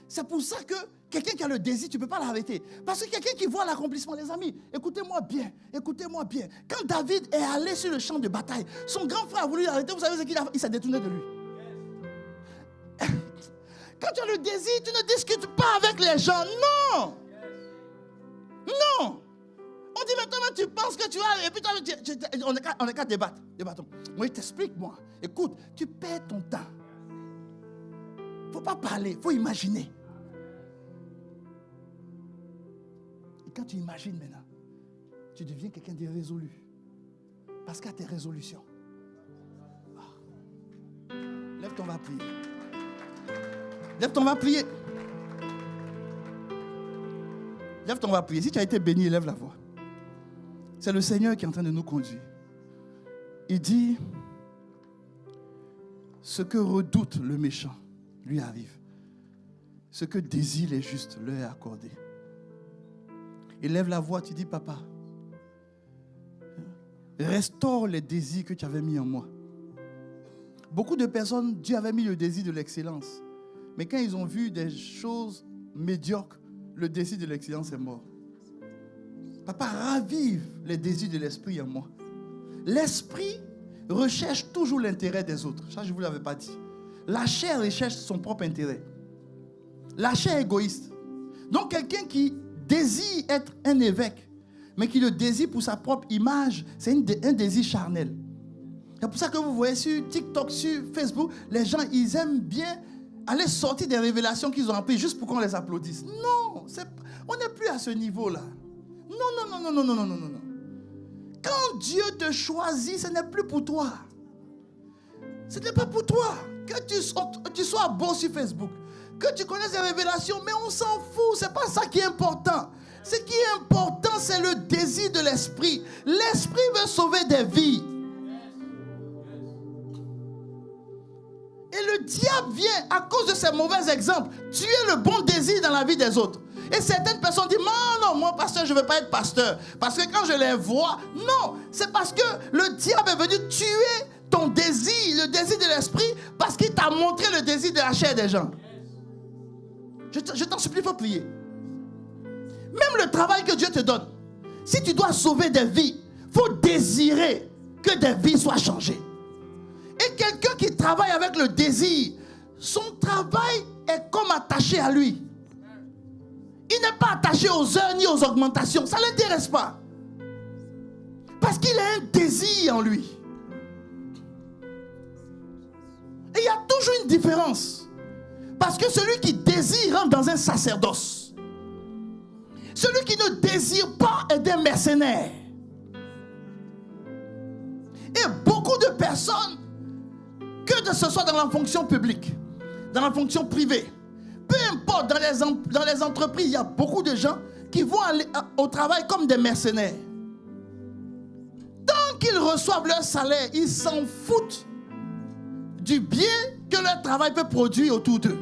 C'est pour ça que quelqu'un qui a le désir, tu ne peux pas l'arrêter. Parce que quelqu'un qui voit l'accomplissement, les amis, écoutez-moi bien. Quand David est allé sur le champ de bataille, son grand frère a voulu l'arrêter. Vous savez ce qu'il a fait? Il s'est détourné de lui. Quand tu as le désir, tu ne discutes pas avec les gens. Non. Non. On dit maintenant, tu penses que tu as... Et puis on est qu'à débattre. Débattons. Moi, je t'explique, moi. Écoute, tu perds ton temps. Il ne faut pas parler, il faut imaginer. Et quand tu imagines maintenant, tu deviens quelqu'un de résolu. Parce qu'à tes résolutions. Lève-toi, on va prier. Lève-toi, on va prier. Lève-toi, on va prier. Si tu as été béni, lève la voix. C'est le Seigneur qui est en train de nous conduire. Il dit, ce que redoute le méchant lui arrive. Ce que désire les justes leur est accordé. Il lève la voix, tu dis, papa, restaure les désirs que tu avais mis en moi. Beaucoup de personnes, Dieu avait mis le désir de l'excellence. Mais quand ils ont vu des choses médiocres, le désir de l'excellence est mort. Papa, ravive les désirs de l'esprit en moi. L'esprit recherche toujours l'intérêt des autres. Ça, je ne vous l'avais pas dit. La chair recherche son propre intérêt. La chair est égoïste. Donc, quelqu'un qui désire être un évêque, mais qui le désire pour sa propre image, c'est un désir charnel. C'est pour ça que vous voyez sur TikTok, sur Facebook, les gens, ils aiment bien aller sortir des révélations qu'ils ont apprises juste pour qu'on les applaudisse. Non, on n'est plus à ce niveau-là. Non. Quand Dieu te choisit, ce n'est plus pour toi. Ce n'est pas pour toi. Que tu sois beau sur Facebook, que tu connaisses des révélations, mais on s'en fout. Ce n'est pas ça qui est important. Ce qui est important, c'est le désir de l'esprit. L'esprit veut sauver des vies. Et le diable vient, à cause de ces mauvais exemples, tuer le bon désir dans la vie des autres. Et certaines personnes disent, non, moi pasteur, je ne veux pas être pasteur. Parce que quand je les vois, non, c'est parce que le diable est venu tuer ton désir, le désir de l'esprit, parce qu'il t'a montré le désir de la chair des gens. Je t'en supplie, il faut prier. Même le travail que Dieu te donne, si tu dois sauver des vies, il faut désirer que des vies soient changées. Et quelqu'un qui travaille avec le désir, son travail est comme attaché à lui. Il n'est pas attaché aux heures ni aux augmentations. Ça ne l'intéresse pas. Parce qu'il a un désir en lui. Et il y a toujours une différence. Parce que celui qui désire rentre dans un sacerdoce. Celui qui ne désire pas est un mercenaire. Et beaucoup de personnes, que ce soit dans la fonction publique, dans la fonction privée, peu importe, dans les entreprises, il y a beaucoup de gens qui vont aller au travail comme des mercenaires. Tant qu'ils reçoivent leur salaire, ils s'en foutent du bien que leur travail peut produire autour d'eux.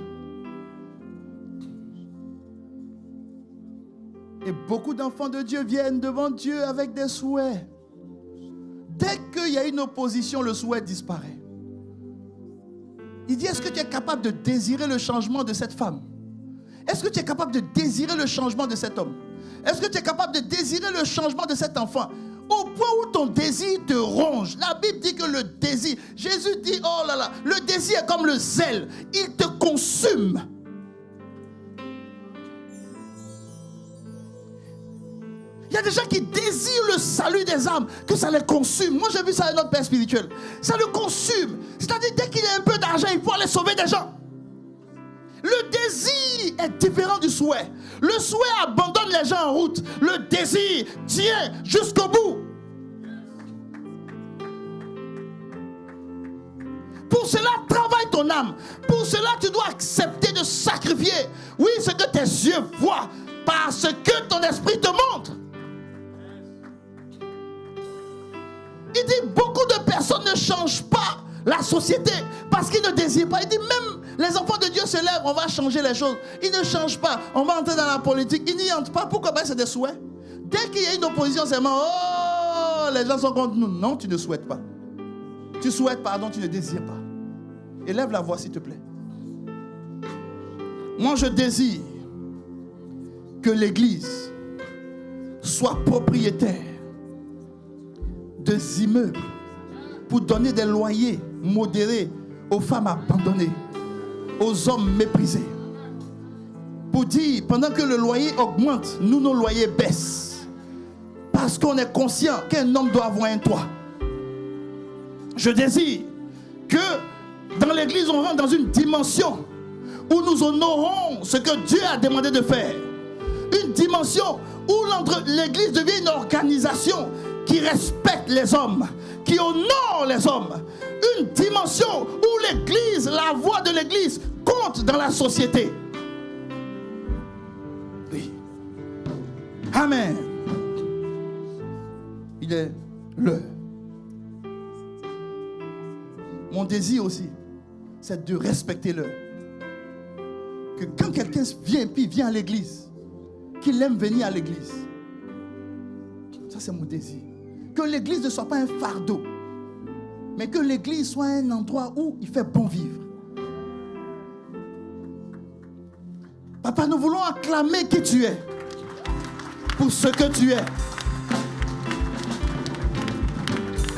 Et beaucoup d'enfants de Dieu viennent devant Dieu avec des souhaits. Dès qu'il y a une opposition, le souhait disparaît. Il dit, est-ce que tu es capable de désirer le changement de cette femme? Est-ce que tu es capable de désirer le changement de cet homme? Est-ce que tu es capable de désirer le changement de cet enfant? Au point où ton désir te ronge. La Bible dit que le désir, Jésus dit, oh là là, le désir est comme le zèle. Il te consume. Il y a des gens qui désirent le salut des âmes, que ça les consume. Moi, j'ai vu ça à notre père spirituel. Ça le consume. C'est-à-dire, dès qu'il a un peu d'argent, il faut aller sauver des gens. Le désir est différent du souhait. Le souhait abandonne les gens en route. Le désir tient jusqu'au bout. Pour cela, travaille ton âme. Pour cela, tu dois accepter de sacrifier. Oui, ce que tes yeux voient, parce que ton esprit te montre. Il dit, beaucoup de personnes ne changent pas la société parce qu'ils ne désirent pas. Il dit, même les enfants de Dieu se lèvent, on va changer les choses. Ils ne changent pas. On va entrer dans la politique. Ils n'y entrent pas. Pourquoi? C'est des souhaits. Dès qu'il y a une opposition, c'est oh, les gens sont contre nous. Non, tu ne souhaites pas. Tu souhaites, pardon, tu ne désires pas. Élève la voix, s'il te plaît. Moi, je désire que l'Église soit propriétaire des immeubles pour donner des loyers modérés aux femmes abandonnées, aux hommes méprisés. Pour dire, pendant que le loyer augmente, nous, nos loyers baissent. Parce qu'on est conscient qu'un homme doit avoir un toit. Je désire que dans l'église, on rentre dans une dimension où nous honorons ce que Dieu a demandé de faire. Une dimension où l'église devient une organisation qui respecte les hommes, qui honore les hommes. Une dimension où l'église, la voix de l'église compte dans la société. Oui. Amen. Il est l'heure. Mon désir aussi, c'est de respecter l'heure. Que quand quelqu'un vient à l'église, qu'il aime venir à l'église. Ça, c'est mon désir. Que l'église ne soit pas un fardeau, mais que l'église soit un endroit où il fait bon vivre. Papa, nous voulons acclamer qui tu es. pour ce que tu es.